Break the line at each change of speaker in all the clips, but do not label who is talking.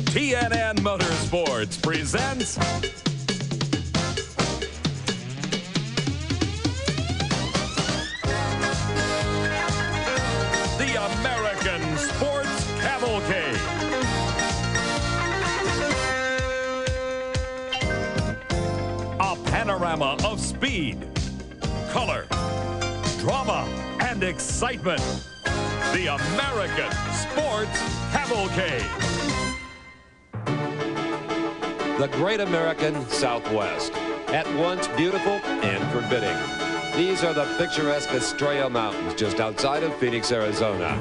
TNN Motorsports presents the American Sports Cavalcade. A panorama of speed, color, drama, and excitement. The American Sports Cavalcade.
The Great American Southwest, at once beautiful and forbidding. These are the picturesque Estrella Mountains just outside of Phoenix, Arizona.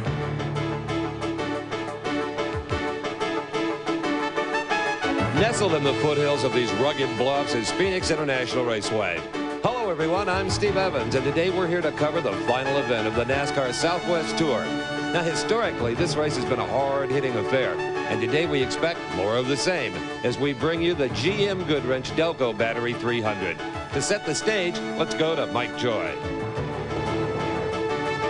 Nestled in the foothills of these rugged bluffs is Phoenix International Raceway. Hello everyone, I'm Steve Evans, and today we're here to cover the final event of the NASCAR Southwest Tour. Now historically, this race has been a hard-hitting affair, and today we expect more of the same as we bring you the GM Goodwrench Delco Battery 300. To set the stage, let's go to Mike Joy.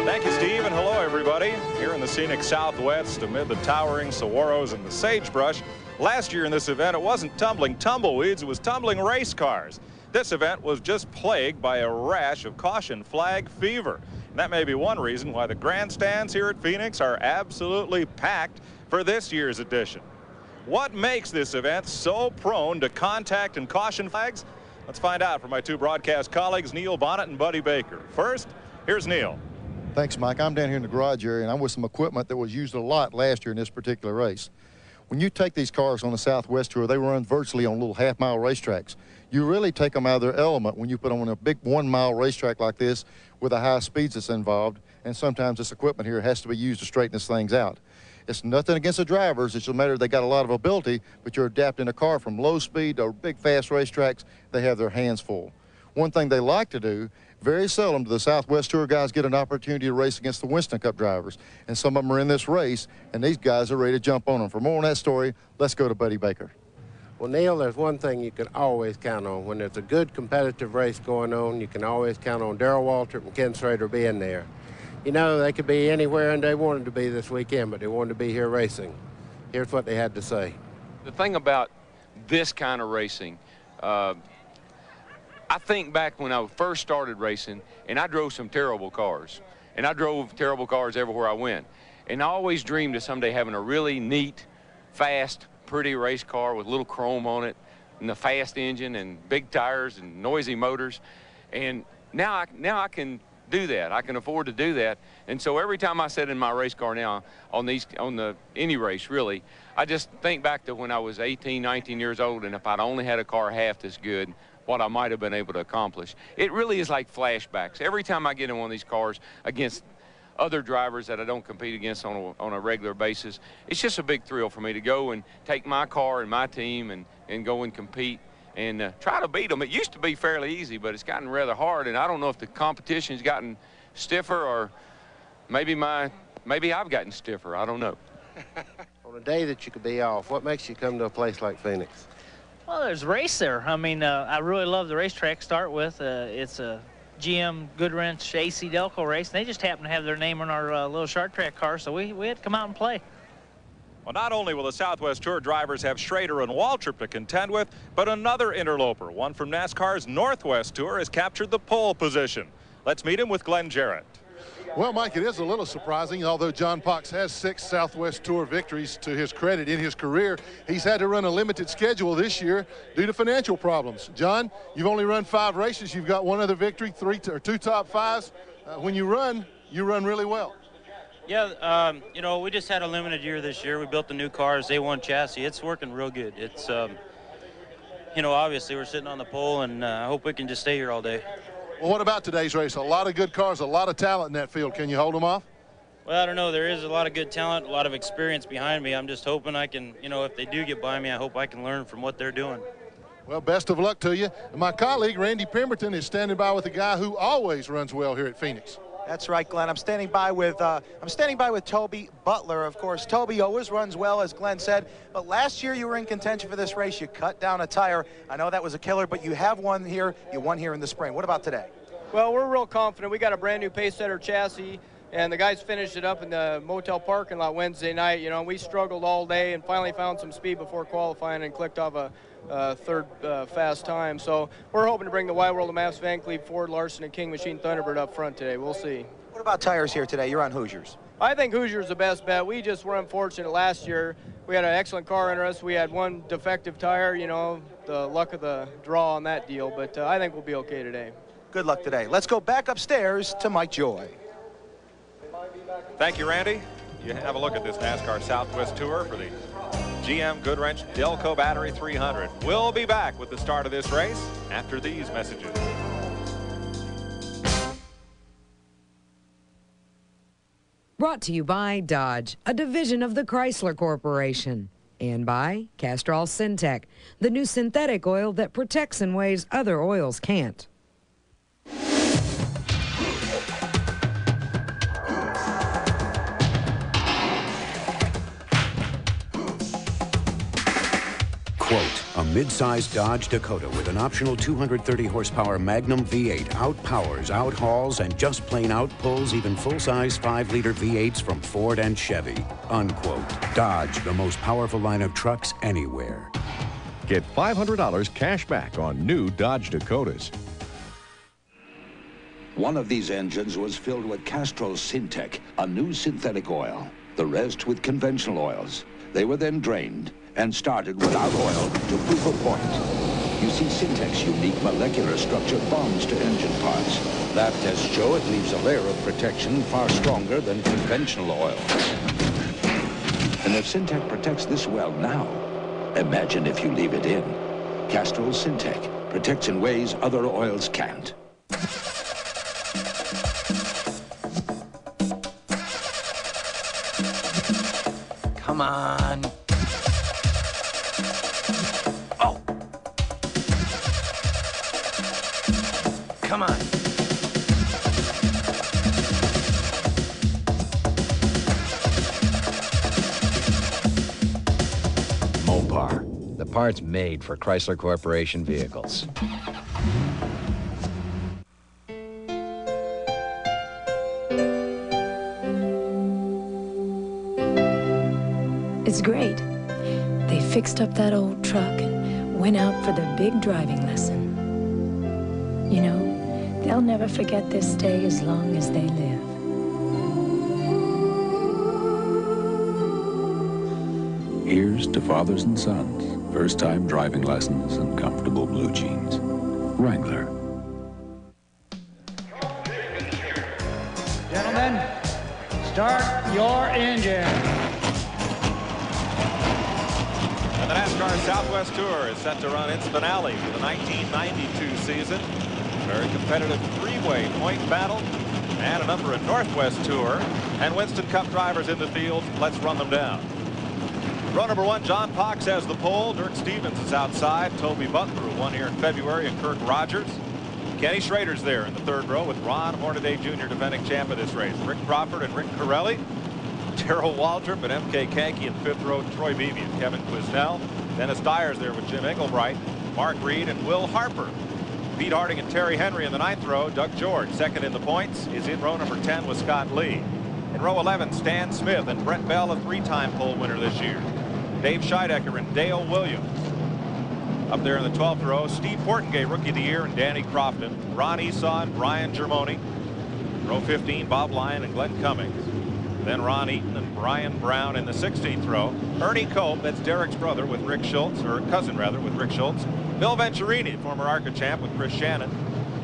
Thank you, Steve, and hello, everybody. Here in the scenic Southwest, amid the towering saguaros and the sagebrush. Last year in this event, it wasn't tumbling tumbleweeds, it was tumbling race cars. This event was just plagued by a rash of caution flag fever. And that may be one reason why the grandstands here at Phoenix are absolutely packed for this year's edition. What makes this event so prone to contact and caution flags? Let's find out from my two broadcast colleagues, Neil Bonnet and Buddy Baker. First, here's Neil.
Thanks, Mike. I'm down here in the garage area, and I'm with some equipment that was used a lot last year in this particular race. When you take these cars on the Southwest Tour, they run virtually on little half-mile racetracks. You really take them out of their element when you put them on a big one-mile racetrack like this with the high speeds that's involved, and sometimes this equipment here has to be used to straighten these things out. It's nothing against the drivers. It's just a matter they got a lot of ability, but you're adapting a car from low speed to big, fast racetracks. They have their hands full. One thing they like to do, very seldom do the Southwest Tour guys get an opportunity to race against the Winston Cup drivers. And some of them are in this race, and these guys are ready to jump on them. For more on that story, let's go to Buddy Baker.
Well, Neil, there's one thing you can always count on. When there's a good competitive race going on, you can always count on Darrell Waltrip and Ken Schrader being there. You know, they could be anywhere and they wanted to be this weekend, but they wanted to be here racing. Here's what they had to say.
The thing about this kind of racing, I think back when I first started racing, and I drove some terrible cars. And I drove terrible cars everywhere I went. And I always dreamed of someday having a really neat, fast, pretty race car with little chrome on it and the fast engine and big tires and noisy motors. And now I can do that. I can afford to do that. And so every time I sit in my race car now on any race really, I just think back to when I was 18, 19 years old, and if I'd only had a car half this good, what I might have been able to accomplish. It really is like flashbacks. Every time I get in one of these cars against other drivers that I don't compete against on a regular basis, it's just a big thrill for me to go and take my car and my team and go and compete and try to beat them. It used to be fairly easy, but it's gotten rather hard, and I don't know if the competition's gotten stiffer or maybe I've gotten stiffer. I don't know.
On a day that you could be off, what makes you come to a place like Phoenix?
Well, there's a race there. I mean, I really love the racetrack to start with. It's a GM Goodwrench AC Delco race. They just happen to have their name on our little short track car, so we had to come out and play.
Well, not only will the Southwest Tour drivers have Schrader and Waltrip to contend with, but another interloper, one from NASCAR's Northwest Tour, has captured the pole position. Let's meet him with Glenn Jarrett.
Well, Mike, it is a little surprising. Although John Pox has 6 Southwest Tour victories to his credit in his career, he's had to run a limited schedule this year due to financial problems. John, you've only run 5 races. You've got 1 other victory, 2 top 5s. When you run really well.
Yeah, you know, we just had a limited year this year. We built the new cars, A1 chassis. It's working real good. It's, you know, obviously we're sitting on the pole, and I hope we can just stay here all day.
Well, what about today's race? A lot of good cars, a lot of talent in that field. Can you hold them off?
Well, I don't know. There is a lot of good talent, a lot of experience behind me. I'm just hoping I can, you know, if they do get by me, I hope I can learn from what they're doing.
Well, best of luck to you. And my colleague, Randy Pemberton, is standing by with a guy who always runs well here at Phoenix.
That's right, Glenn. I'm standing by with Toby Butler. Of course, Toby always runs well, as Glenn said. But last year you were in contention for this race. You cut down a tire. I know that was a killer, but you have won here. You won here in the spring. What about today?
Well, we're real confident. We got a brand new pace setter chassis. And the guys finished it up in the motel parking lot Wednesday night. You know, we struggled all day and finally found some speed before qualifying and clicked off a third fast time. So we're hoping to bring the Wide World of Maps, Van Cleef, Ford, Larson, and King Machine Thunderbird up front today. We'll see.
What about tires here today? You're on Hoosiers.
I think Hoosiers the best bet. We just were unfortunate last year. We had an excellent car under us. We had one defective tire, you know, the luck of the draw on that deal. But I think we'll be okay today.
Good luck today. Let's go back upstairs to Mike Joy.
Thank you, Randy. You have a look at this NASCAR Southwest Tour for the GM Goodwrench Delco Battery 300. We'll be back with the start of this race after these messages.
Brought to you by Dodge, a division of the Chrysler Corporation. And by Castrol Syntec, the new synthetic oil that protects in ways other oils can't.
Quote, a mid-sized Dodge Dakota with an optional 230 horsepower Magnum V8 outpowers, outhauls, and just plain outpulls even full-size 5-liter V8s from Ford and Chevy. Unquote. Dodge, the most powerful line of trucks anywhere.
Get $500 cash back on new Dodge Dakotas.
One of these engines was filled with Castrol Syntec, a new synthetic oil. The rest with conventional oils. They were then drained and started without oil to prove a point. You see, Syntec's unique molecular structure bonds to engine parts. Lab tests show it leaves a layer of protection far stronger than conventional oil. And if Syntec protects this well now, imagine if you leave it in. Castrol Syntec protects in ways other oils can't.
Come on. Come on.
Mopar, the parts made for Chrysler Corporation vehicles.
It's great. They fixed up that old truck and went out for their big driving lesson. You know, they'll never forget this day as long as they live.
Here's to fathers and sons, first-time driving lessons and comfortable blue jeans. Wrangler.
Gentlemen, start your engine.
And the NASCAR Southwest Tour is set to run its finale for the 1992 season. Very competitive three-way point battle and a number of Northwest Tour and Winston Cup drivers in the field. Let's run them down. Row number 1, John Pox has the pole. Dirk Stevens is outside. Toby Butler, who won here in February, and Kirk Rogers. Kenny Schrader's there in the third row with Ron Hornaday Jr., defending champ of this race. Rick Crawford and Rick Corelli. Terrell Waldrop and M.K. Kankey in the fifth row. Troy Beebe and Kevin Quisnell. Dennis Dyer's there with Jim Engelbright, Mark Reed, and Will Harper. Pete Harding and Terry Henry in the ninth row. Doug George, second in the points, is in row number 10 with Scott Lee. In row 11, Stan Smith and Brett Bell, a three-time pole winner this year. Dave Scheidecker and Dale Williams. Up there in the 12th row, Steve Portengay, Rookie of the Year, and Danny Crofton. Ron Esau and Brian Germoni. Row 15, Bob Lyon and Glenn Cummings. Then Ron Eaton and Brian Brown in the 16th row. Ernie Cope, that's Derek's brother with Rick Schultz, or cousin rather, with Rick Schultz. Bill Venturini, former ARCA champ with Chris Shannon.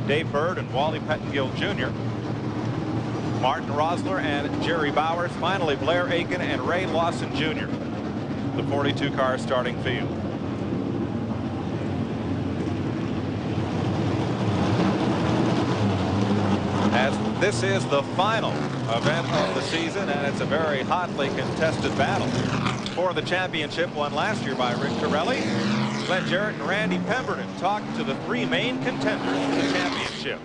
Dave Bird and Wally Pettengill Jr. Martin Rosler and Jerry Bowers. Finally, Blair Aiken and Ray Lawson Jr. The 42 car starting field. As this is the final event of the season, and it's a very hotly contested battle for the championship won last year by Rick Corelli. Glenn Jarrett and Randy Pemberton talked to the three main contenders for the championship.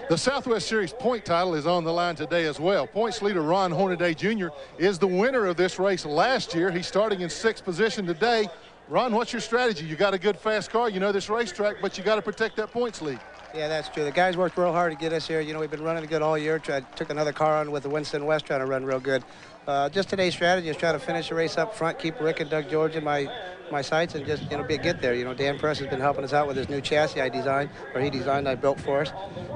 The Southwest Series point title is on the line today as well. Points leader Ron Hornaday Jr. is the winner of this race last year. He's starting in 6th position today. Ron, what's your strategy? You got a good fast car, you know this racetrack, but you got to protect that points lead.
Yeah, that's true. The guys worked real hard to get us here. You know, we've been running good all year. Took another car on with the Winston West, trying to run real good. Just today's strategy is try to finish the race up front, keep Rick and Doug George in my sights, and just, you know, get there. You know, Dan Press has been helping us out with his new chassis he designed, I built for us.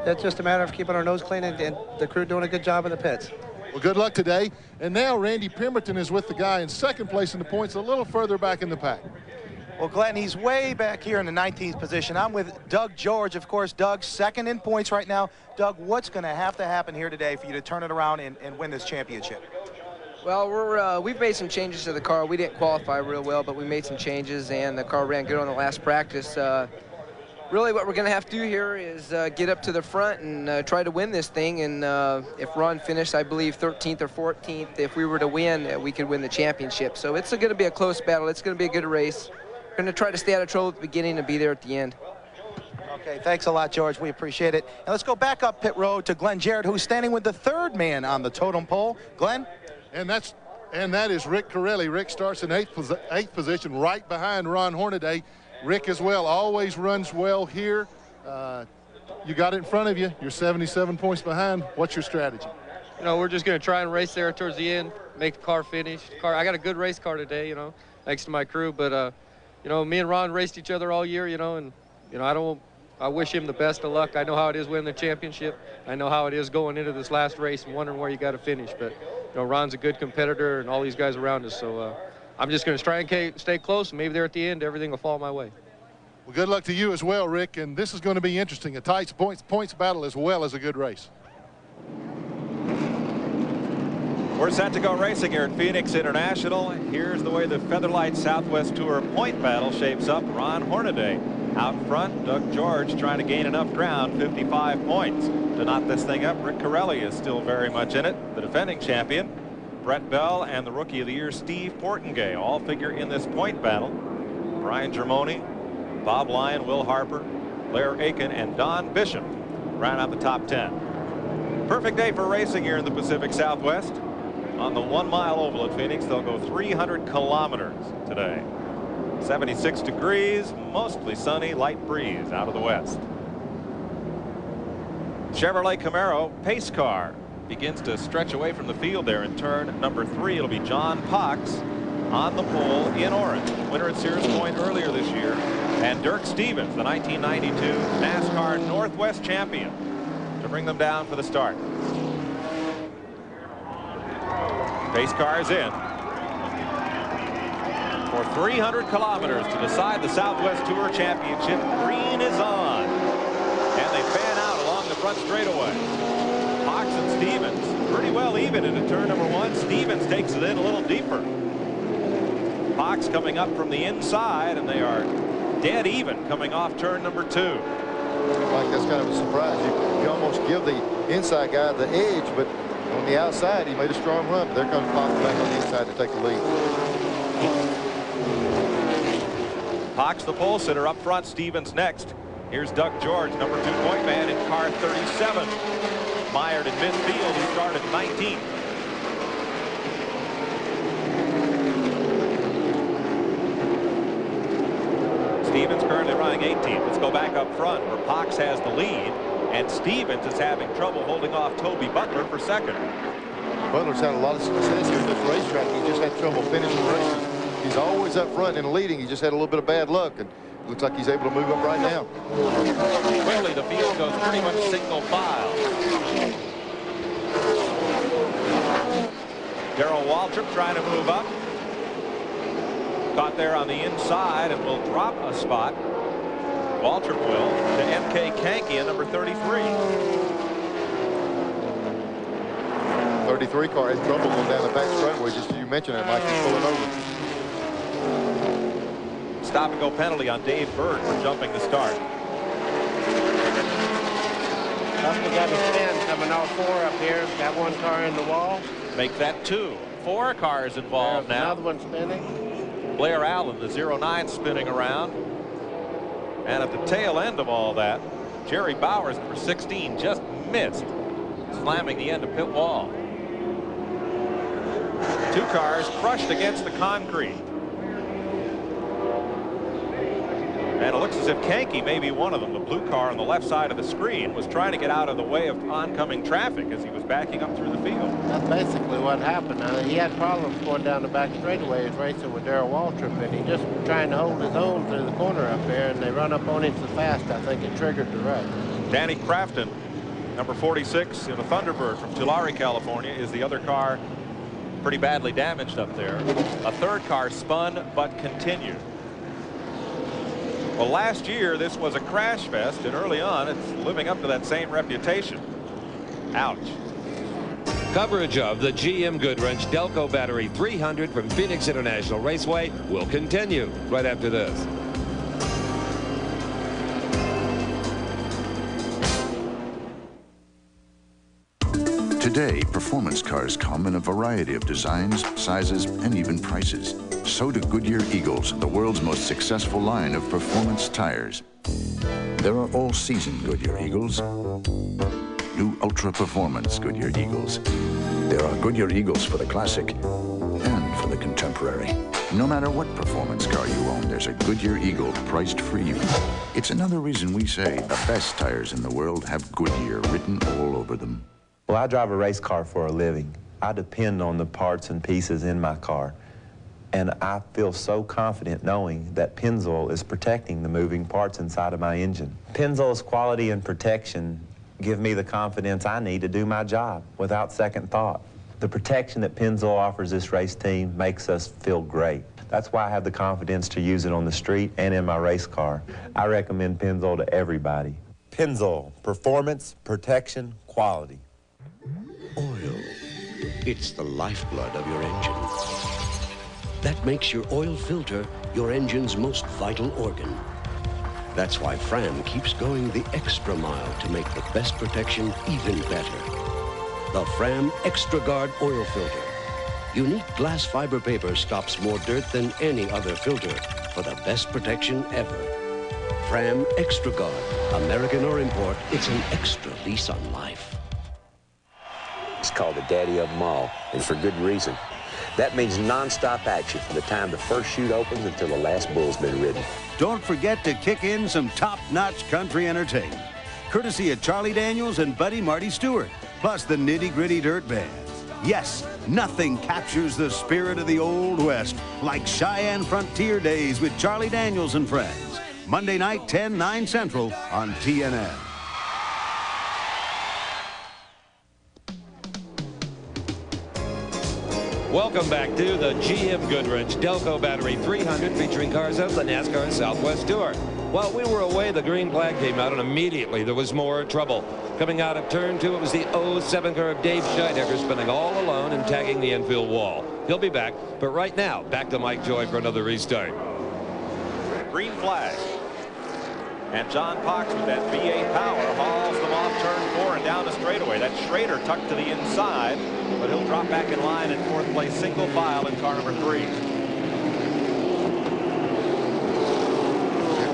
It's just a matter of keeping our nose clean and the crew doing a good job in the pits.
Well, good luck today. And now Randy Pemberton is with the guy in second place in the points, a little further back in the pack.
Well, Glenn, he's way back here in the 19th position. I'm with Doug George. Of course, Doug's second in points right now. Doug, what's going to have to happen here today for you to turn it around and win this championship?
Well, we've made some changes to the car. We didn't qualify real well, but we made some changes, and the car ran good on the last practice. Really what we're going to have to do here is get up to the front and try to win this thing. And if Ron finished, I believe, 13th or 14th, if we were to win, we could win the championship. So it's going to be a close battle. It's going to be a good race. We're going to try to stay out of trouble at the beginning and be there at the end.
Okay, thanks a lot, George. We appreciate it. And let's go back up pit road to Glenn Jarrett, who's standing with the third man on the totem pole. Glenn?
And that is Rick Corelli. Rick starts in eighth position, right behind Ron Hornaday. Rick as well always runs well here. You got it in front of you. You're 77 points behind. What's your strategy?
You know, we're just going to try and race there towards the end, make the car finish. I got a good race car today, you know, thanks to my crew. But, you know, me and Ron raced each other all year, you know, and, you know, I wish him the best of luck. I know how it is winning the championship. I know how it is going into this last race and wondering where you got to finish. But, you know, Ron's a good competitor and all these guys around us. So I'm just going to try and stay close. Maybe there at the end, everything will fall my way.
Well, good luck to you as well, Rick. And this is going to be interesting, a tight points battle as well as a good race.
We're set to go racing here at Phoenix International. Here's the way the Featherlight Southwest Tour point battle shapes up. Ron Hornaday out front. Doug George trying to gain enough ground, 55 points to knot this thing up. Rick Corelli is still very much in it. The defending champion, Brett Bell, and the Rookie of the Year, Steve Portengay, all figure in this point battle. Brian Germoni, Bob Lyon, Will Harper, Blair Aiken, and Don Bishop round out the top 10. Perfect day for racing here in the Pacific Southwest. On the 1 mile oval at Phoenix, they'll go 300 kilometers today. 76 degrees, mostly sunny, light breeze out of the west. Chevrolet Camaro pace car begins to stretch away from the field there in turn number 3. It'll be John Pox on the pole in orange. Winner at Sears Point earlier this year. And Dirk Stevens, the 1992 NASCAR Northwest champion, to bring them down for the start. Pace car is in for 300 kilometers to decide the Southwest Tour Championship. Green is on, and they fan out along the front straightaway. Fox and Stevens pretty well even into turn number 1. Stevens takes it in a little deeper. Fox coming up from the inside, and they are dead even coming off turn number 2.
Mike, that's kind of a surprise. You almost give the inside guy the edge, but on the outside, he made a strong run. But there comes Fox back on the inside to take the lead.
Fox, the pole sitter, up front. Stevens next. Here's Doug George, number 2 point man in car 37. Mired in midfield. He started 19th. Stevens currently running 18th. Let's go back up front where Fox has the lead. And Stevens is having trouble holding off Toby Butler for second.
Butler's had a lot of success here at this racetrack. He just had trouble finishing races. He's always up front and leading. He just had a little bit of bad luck, and looks like he's able to move up right now.
Quickly, the field goes pretty much single file. Darrell Waltrip trying to move up. Caught there on the inside and will drop a spot. Waltrip will to M.K. Kankia, number 33.
33 car has trouble going down the back straightaway. Just as you mentioned it, Mike, he's pulling over.
Stop and go penalty on Dave Bird for jumping the start.
We got a spin coming off 4 up here. Got 1 car in the wall.
Make that 2. 4 cars involved now.
Another one spinning.
Blair Allen, the 09, spinning around. And at the tail end of all that, Jerry Bowers, number 16, just missed, slamming the end of pit wall. 2 cars crushed against the concrete. And it looks as if Kankey may be one of them. The blue car on the left side of the screen was trying to get out of the way of oncoming traffic as he was backing up through the field.
That's basically what happened. He had problems going down the back straightaway. He was racing with Darrell Waltrip, and he just trying to hold his own through the corner up there, and they run up on him so fast, I think it triggered the wreck.
Danny Crafton, number 46 in a Thunderbird from Tulare, California, is the other car pretty badly damaged up there. A third car spun but continued. Well, last year this was a crash fest, and early on it's living up to that same reputation. Ouch.
Coverage of the GM Goodwrench Delco Battery 300 from Phoenix International Raceway will continue right after this.
Today, performance cars come in a variety of designs, sizes, and even prices. So do Goodyear Eagles, the world's most successful line of performance tires. There are all-season Goodyear Eagles, new ultra-performance Goodyear Eagles. There are Goodyear Eagles for the classic and for the contemporary. No matter what performance car you own, there's a Goodyear Eagle priced for you. It's another reason we say the best tires in the world have Goodyear written all over them.
Well, I drive a race car for a living. I depend on the parts and pieces in my car. And I feel so confident knowing that Pennzoil is protecting the moving parts inside of my engine. Pennzoil's quality and protection give me the confidence I need to do my job without second thought. The protection that Pennzoil offers this race team makes us feel great. That's why I have the confidence to use it on the street and in my race car. I recommend Pennzoil to everybody. Pennzoil, performance, protection, quality.
Oil. It's the lifeblood of your engine. That makes your oil filter your engine's most vital organ. That's why Fram keeps going the extra mile to make the best protection even better. The Fram Extra Guard oil filter. Unique glass fiber paper stops more dirt than any other filter for the best protection ever. Fram Extra Guard. American or import, it's an extra lease on life.
It's called the daddy of them all, and for good reason. That means non-stop action from the time the first chute opens until the last bull's been ridden.
Don't forget to kick in some top-notch country entertainment, courtesy of Charlie Daniels and Buddy Marty Stewart, plus the nitty-gritty dirt bands. Yes, nothing captures the spirit of the Old West like Cheyenne Frontier Days with Charlie Daniels and friends. Monday night, 10, 9 Central on TNN.
Welcome back to the GM Goodwrench Delco Battery 300 featuring cars of the NASCAR Southwest Tour. While we were away, the green flag came out, and immediately there was more trouble. Coming out of turn 2, it was the 07 car of Dave Scheidegger spinning all alone and tagging the infield wall. He'll be back, but right now, back to Mike Joy for another restart.
Green flag. And John Pox with that V8 power hauls them off turn 4 and down the straightaway. That Schrader tucked to the inside, but he'll drop back in line in 4th place, single file in car number 3.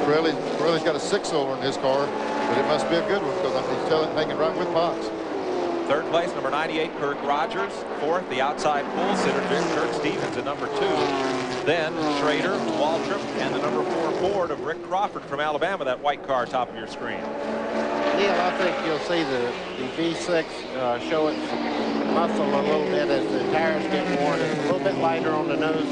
Pirelli's got a 6-cylinder in his car, but it must be a good one because he's hanging right with Pox.
3rd place, number 98, Kirk Rogers. 4th, the outside pole sitter, Kirk Stevens at number 2. Then Schrader, Waltrip, and the number 4 Ford of Rick Crawford from Alabama, that white car top of your screen.
Neil, I think you'll see the V6 show its muscle a little bit as the tires get worn. It's a little bit lighter on the nose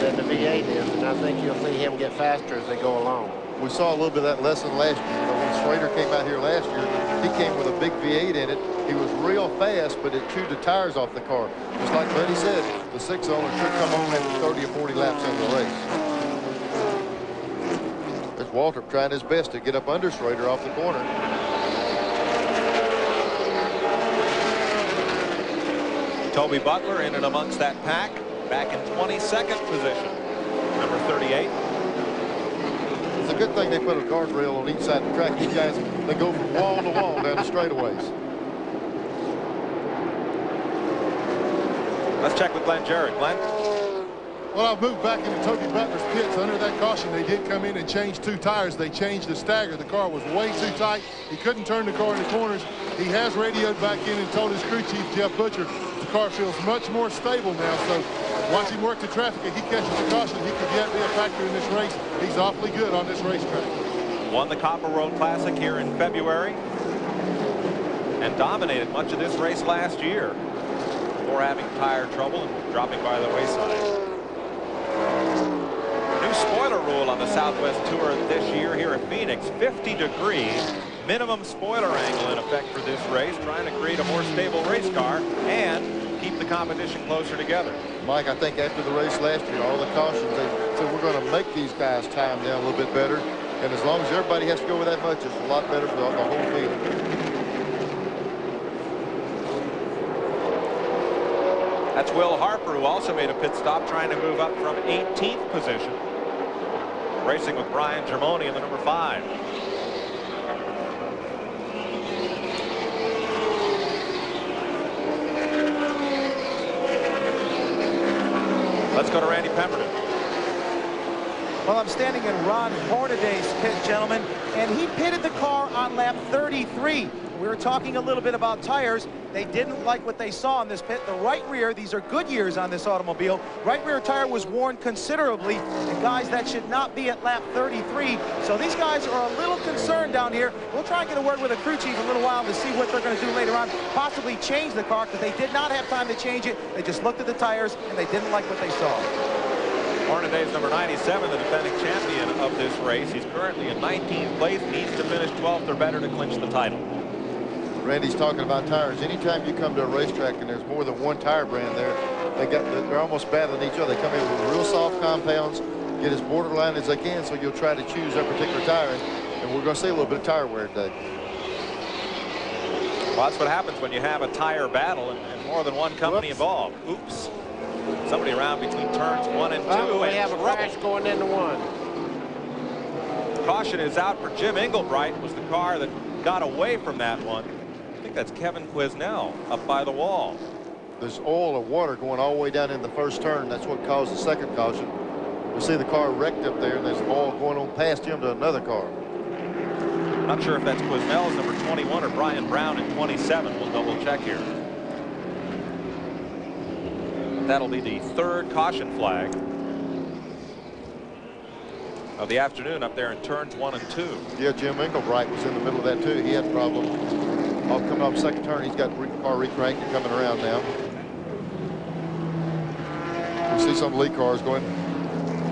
than the V8 is, and I think you'll see him get faster as they go along.
We saw a little bit of that lesson last year. When Schrader came out here last year, he came with a big V8 in it. He was real fast, but it chewed the tires off the car. Just like Buddy said, the 6-cylinder should come on after 30 or 40 laps into the race. There's Waltrip trying his best to get up under Schrader off the corner.
Toby Butler in and amongst that pack, back in 22nd position. Number 38.
It's a good thing they put a guardrail on each side of the track. These guys, they go from wall to wall down the straightaways.
Let's check with Glenn Jarrett. Glenn?
Well, I've moved back into Toby Butler's pits. Under that caution, they did come in and change 2 tires. They changed the stagger. The car was way too tight. He couldn't turn the car in the corners. He has radioed back in and told his crew chief, Jeff Butcher, the car feels much more stable now. So Watch him work the traffic. If he catches a caution, he could yet be a factor in this race. He's awfully good on this racetrack.
Won the Copper World Classic here in February and dominated much of this race last year before having tire trouble and dropping by the wayside. New spoiler rule on the Southwest Tour this year here at Phoenix. 50 degrees minimum spoiler angle in effect for this race, trying to create a more stable race car and keep the competition closer together.
Mike, I think after the race last year, all the cautions, they said we're going to make these guys time down a little bit better. And as long as everybody has to go with that much, it's a lot better for the whole field.
That's Will Harper, who also made a pit stop, trying to move up from 18th position. Racing with Brian Germoni in the number 5. Let's go to Randy Pemberton.
Well, I'm standing in Ron Hornaday's pit, gentlemen, and he pitted the car on lap 33. We were talking a little bit about tires. They didn't like what they saw in this pit. The right rear, these are Goodyears on this automobile, right rear tire was worn considerably, and guys, that should not be at lap 33. So these guys are a little concerned down here. We'll try and get a word with the crew chief in a little while to see what they're going to do later on, possibly change the car, because they did not have time to change it. They just looked at the tires, and they didn't like what they saw.
Hornaday's number 97, the defending champion of this race. He's currently in 19th place, needs to finish 12th or better to clinch the title.
Randy's talking about tires. Anytime you come to a racetrack and there's more than one tire brand there, they're almost battling each other. They come in with real soft compounds, get as borderline as they can, so you'll try to choose that particular tire. And we're going to see a little bit of tire wear today.
Well, that's what happens when you have a tire battle and more than one company involved. Oops. Somebody around between turns 1 and 2.
We have a crash going into 1.
Caution is out for Jim Engelbright. Was the car that got away from that one. I think that's Kevin Quisnell up by the wall.
There's oil or water going all the way down in the first turn. That's what caused the second caution. We see the car wrecked up there, and there's oil going on past him to another car.
Not sure if that's Quisnell's number 21 or Brian Brown in 27. We'll double check here. That'll be the 3rd caution flag of the afternoon up there in turns 1 and 2.
Yeah, Jim Engelbright was in the middle of that too. He had a problem. All coming off second turn. He's got the car recranked and coming around now. We see some lead cars going.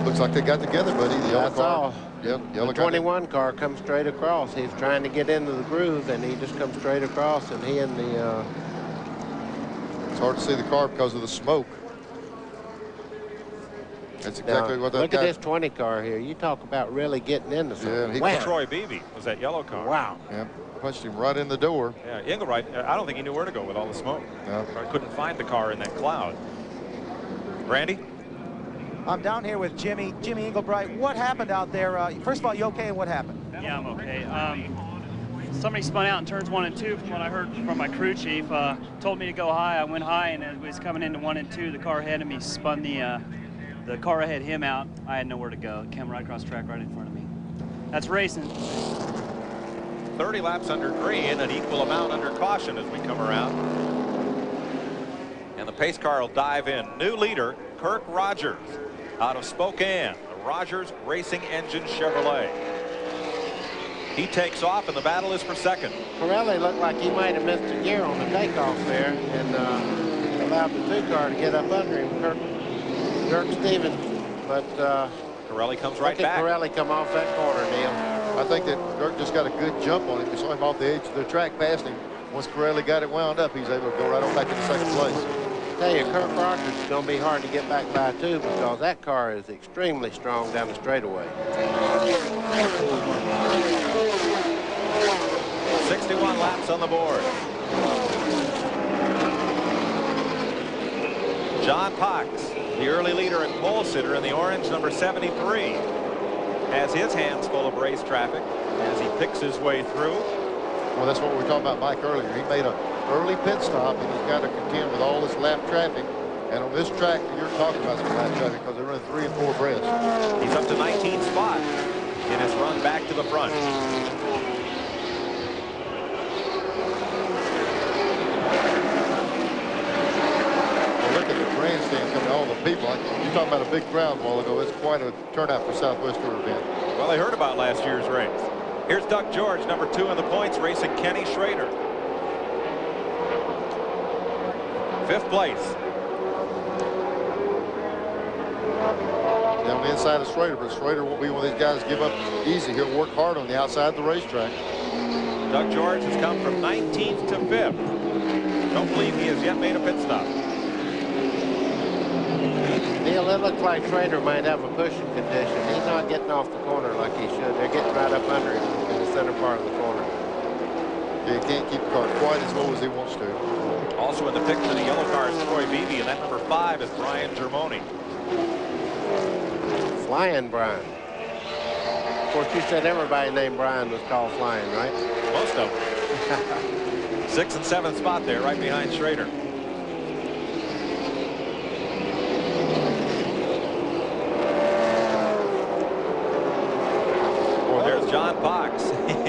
Looks like they got together, buddy. The yellow car. Yep, yellow
the 21 car comes straight across. He's trying to get into the groove, and he just comes straight across, and he and the...
It's hard to see the car because of the smoke. That's exactly what that
Look at this 20 car here. You talk about really getting into something.
Yeah, wow. Troy Beebe was that yellow car.
Wow.
Yeah, punched him right in the door.
Yeah, Engelbright, I don't think he knew where to go with all the smoke.
No.
Couldn't find the car in that cloud. Randy?
I'm down here with Jimmy Engelbright. What happened out there? First of all, you okay, and what happened?
Yeah, I'm okay. Somebody spun out in turns 1 and 2 from what I heard from my crew chief. Told me to go high. I went high, and as we was coming into 1 and 2, the car ahead of me spun the car ahead him out. I had nowhere to go. It came right across the track right in front of me. That's racing.
30 laps under green, an equal amount under caution as we come around. And the pace car will dive in. New leader, Kirk Rogers, out of Spokane, the Rogers Racing Engine Chevrolet. He takes off, and the battle is for second.
Pirelli looked like he might have missed a gear on the takeoff there, and allowed the 2 car to get up under him. Dirk Stevens, but
Pirelli comes right back.
Pirelli come off that corner, Neil.
I think that Dirk just got a good jump on him. We saw him off the edge of the track past him. Once Pirelli got it wound up, he's able to go right on back into second place.
I tell you, Kirk Rogers is going to be hard to get back by too, because that car is extremely strong down the straightaway.
61 laps on the board. John Cox, the early leader and pole sitter in the orange, number 73, has his hands full of race traffic as he picks his way through.
Well, that's what we were talking about Mike earlier. He made an early pit stop, and he's got to contend with all this lap traffic. And on this track, you're talking about some lap traffic because they're running 3 and 4 abreast.
He's up to 19th spot in his run back to the front.
Well, look at the grandstand coming, all the people. You're talking about a big crowd a while ago. It's quite a turnout for Southwest Tour event.
Well, they heard about last year's race. Here's Doug George, number 2 in the points, racing Kenny Schrader. 5th place.
Down the inside of Schrader, but Schrader won't be one of these guys give up easy. He'll work hard on the outside of the racetrack.
Doug George has come from 19th to 5th. Don't believe he has yet made a pit stop.
Neil, it looks like Schrader might have a pushing condition. He's not getting off the corner like he should. They're getting right up under him in the center part of the corner.
Yeah, he can't keep the car quite as low as he wants to.
Also in the picture, the yellow car is Troy Beebe, and that number 5 is Brian Germoni.
Flying Brian. Of course, you said everybody named Brian was called Flying, right?
Most of them. 6th and 7th spot there, right behind Schrader. Oh, there's John Fox.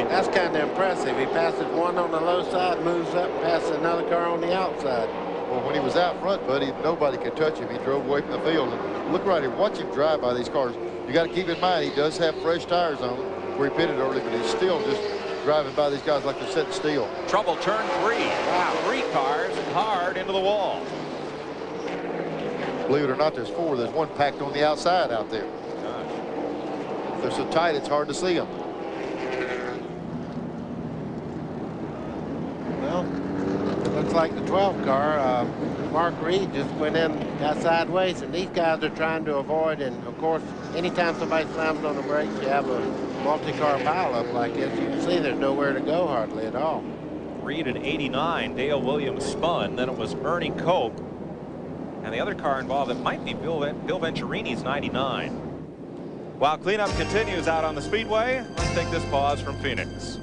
That's kind of impressive. He passes one on the low side, moves up, passes another car on the outside.
Well, when he was out front, buddy, nobody could touch him. He drove away from the field. And look right here. Watch him drive by these cars. You got to keep in mind, he does have fresh tires on where he pitted early, but he's still just driving by these guys like they're sitting still.
Trouble, turn 3. Wow. 3 cars hard into the wall.
Believe it or not, there's 4. There's 1 packed on the outside out there. Gosh. They're so tight, it's hard to see them.
Well, looks like the 12 car, Mark Reed just went in, got sideways, and these guys are trying to avoid. And of course, anytime somebody slams on the brakes, you have a multi-car pileup like this. You can see there's nowhere to go hardly at all.
Reed in 89, Dale Williams spun. Then it was Ernie Cope, and the other car involved, it might be Bill Venturini's 99. While cleanup continues out on the speedway, let's take this pause from Phoenix.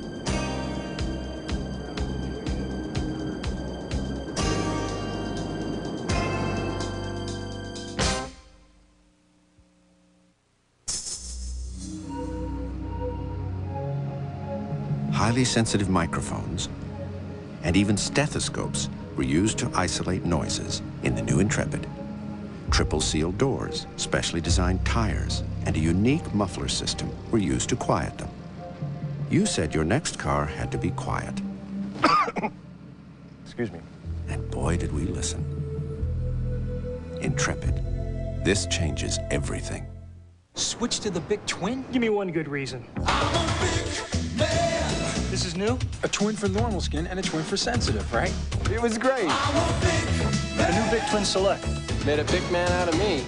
Highly sensitive microphones and even stethoscopes were used to isolate noises in the new Intrepid. Triple sealed doors, specially designed tires, and a unique muffler system were used to quiet them. You said your next car had to be quiet.
Excuse me.
And boy, did we listen. Intrepid. This changes everything.
Switch to the big twin? Give me one good reason. This is new? A twin for normal skin and a twin for sensitive, right?
It was great.
The new Big Twin Select.
Made a big man out of me.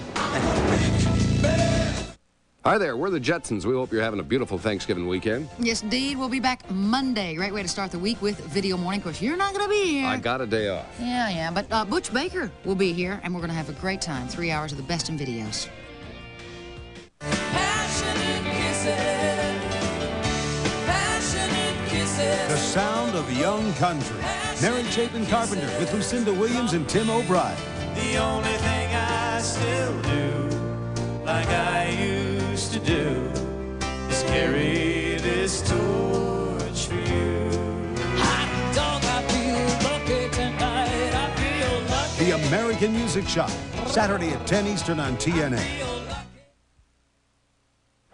Hi there, we're the Jetsons. We hope you're having a beautiful Thanksgiving weekend.
Yes, indeed. We'll be back Monday. Great way to start the week with Video Morning. Of course, you're not going to be here.
I got a day off.
Yeah, but Butch Baker will be here, and we're going to have a great time. 3 hours of the best in videos.
The sound of young country. Mary Chapin Carpenter with Lucinda Williams and Tim O'Brien.
The only thing I still do, like I used to do, is carry this torch for you. Hot dog, I feel lucky tonight. I feel lucky.
The American Music Shop, Saturday at 10 Eastern on TNA.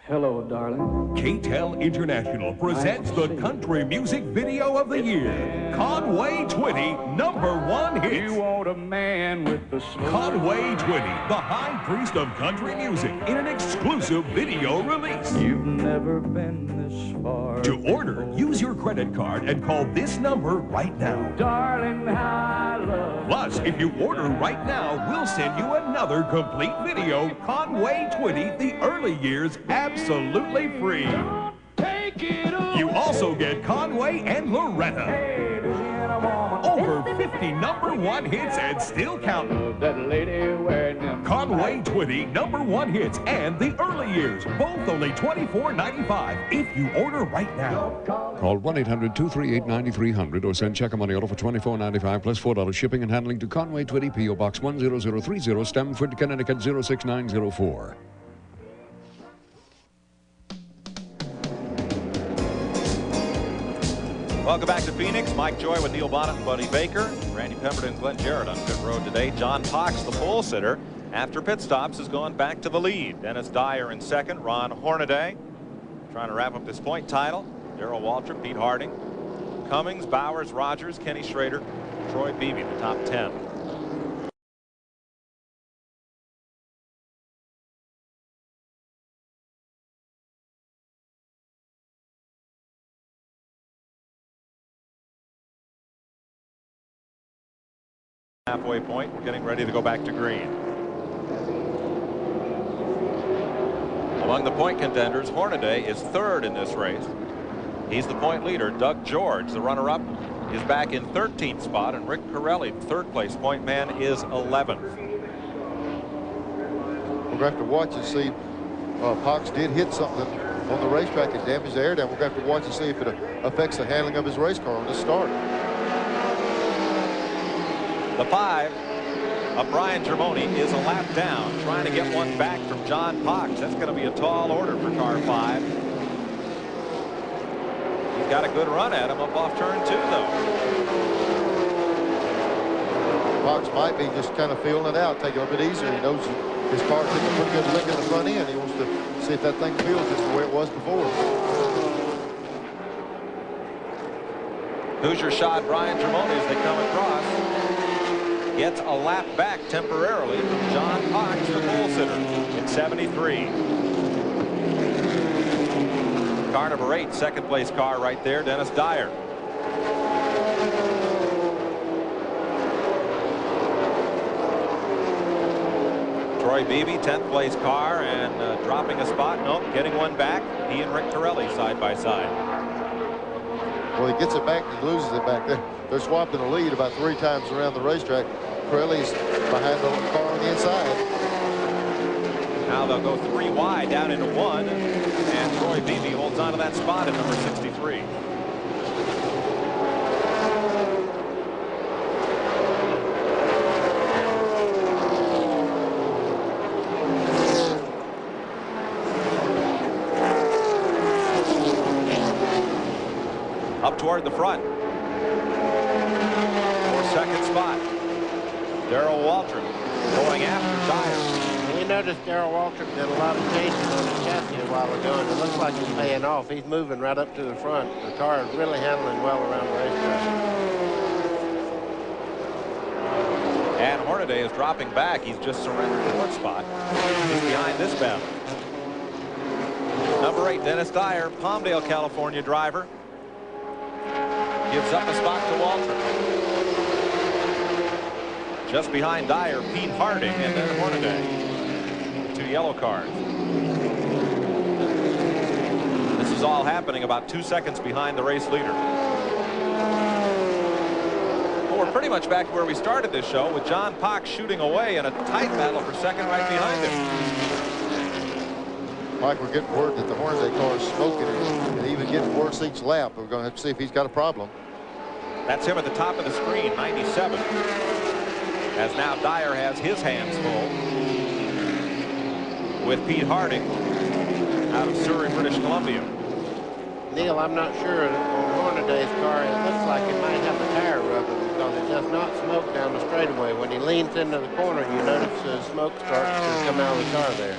Hello, darling.
K-Tel International presents the country music video of the year. Conway Twitty, #1 hit.
You want a man with the smooth.
Conway Twitty, the high priest of country music, in an exclusive video release.
You've never been this far.
To order, use your credit card and call this number right now.
Darling, how I love.
Plus, if you order right now, we'll send you another complete video, Conway Twitty, the early years, absolutely free. You also get Conway and Loretta. Over 50 #1 hits and still counting. Conway Twitty, #1 hits and the early years, both only $24.95 if you order right now.
Call 1-800-238-9300 or send check or money order for $24.95 plus $4 shipping and handling to Conway Twitty, P.O. Box 10030, Stamford, Connecticut 06904.
Welcome back to Phoenix. Mike Joy with Neil Bonnet and Buddy Baker. Randy Pemberton and Glenn Jarrett on pit road today. John Fox, the pole sitter. after pit stops, has gone back to the lead. Dennis Dyer in second. Ron Hornaday trying to wrap up this point title. Darrell Waltrip, Pete Harding, Cummings, Bowers, Rogers, Kenny Schrader, Troy Beebe, the top 10. Halfway point, we're getting ready to go back to green. Among the point contenders, Hornaday is third in this race. He's the point leader. Doug George, the runner-up, is back in 13th spot, and Rick Corelli, third place point man, is 11th.
We're going to have to watch and see. Pox did hit something on the racetrack and damaged the air down. We're going to have to watch and see if it affects the handling of his race car on the start.
The 5 of Brian Germoni is a lap down, trying to get one back from John Pox. That's going to be a tall order for car 5. He's got a good run at him up off turn 2, though.
Pox might be just kind of feeling it out, taking it a bit easier. He knows his car took a pretty good lick in the front end. He wants to see if that thing feels just the way it was before.
Hoosier shot Brian Germoni as they come across. Gets a lap back temporarily from John Pox, the pole sitter, in 73. Car number 8, second place car right there, Dennis Dyer. Troy Beebe, 10th place car, and dropping a spot. Nope, getting one back. He and Rick Corelli side by side.
Well, he gets it back, he loses it back. They're swapping the lead about 3 times around the racetrack. Corelli's behind the car on the inside.
Now they'll go 3 wide down into 1, and Troy Beebe holds on to that spot at number 63. Up toward the front for second spot, Darrell Waltrip going after Dyer.
We noticed Darrell Waltrip did a lot of chasing on the chassis a while ago, and it looks like he's paying off. He's moving right up to the front. The car is really handling well around the racetrack.
And Hornaday is dropping back. He's just surrendered the 4th spot. He's behind this battle. Number 8, Dennis Dyer, Palmdale, California driver. Gives up a spot to Waltrip. Just behind Dyer, Pete Harding, and then Hornaday. 2 yellow cars. This is all happening about 2 seconds behind the race leader. Well, we're pretty much back where we started this show, with John Pox shooting away in a tight battle for second right behind him.
Mike, we're getting word that the Hornaday car is smoking and even getting worse each lap. We're going to have to see if he's got a problem.
That's him at the top of the screen, 97. As now Dyer has his hands full with Pete Harding out of Surrey, British Columbia.
Neil, I'm not sure on Hornaday's car. It looks like it might have a tire rubber because it does not smoke down the straightaway. When he leans into the corner, you notice the smoke starts to come out of the car there.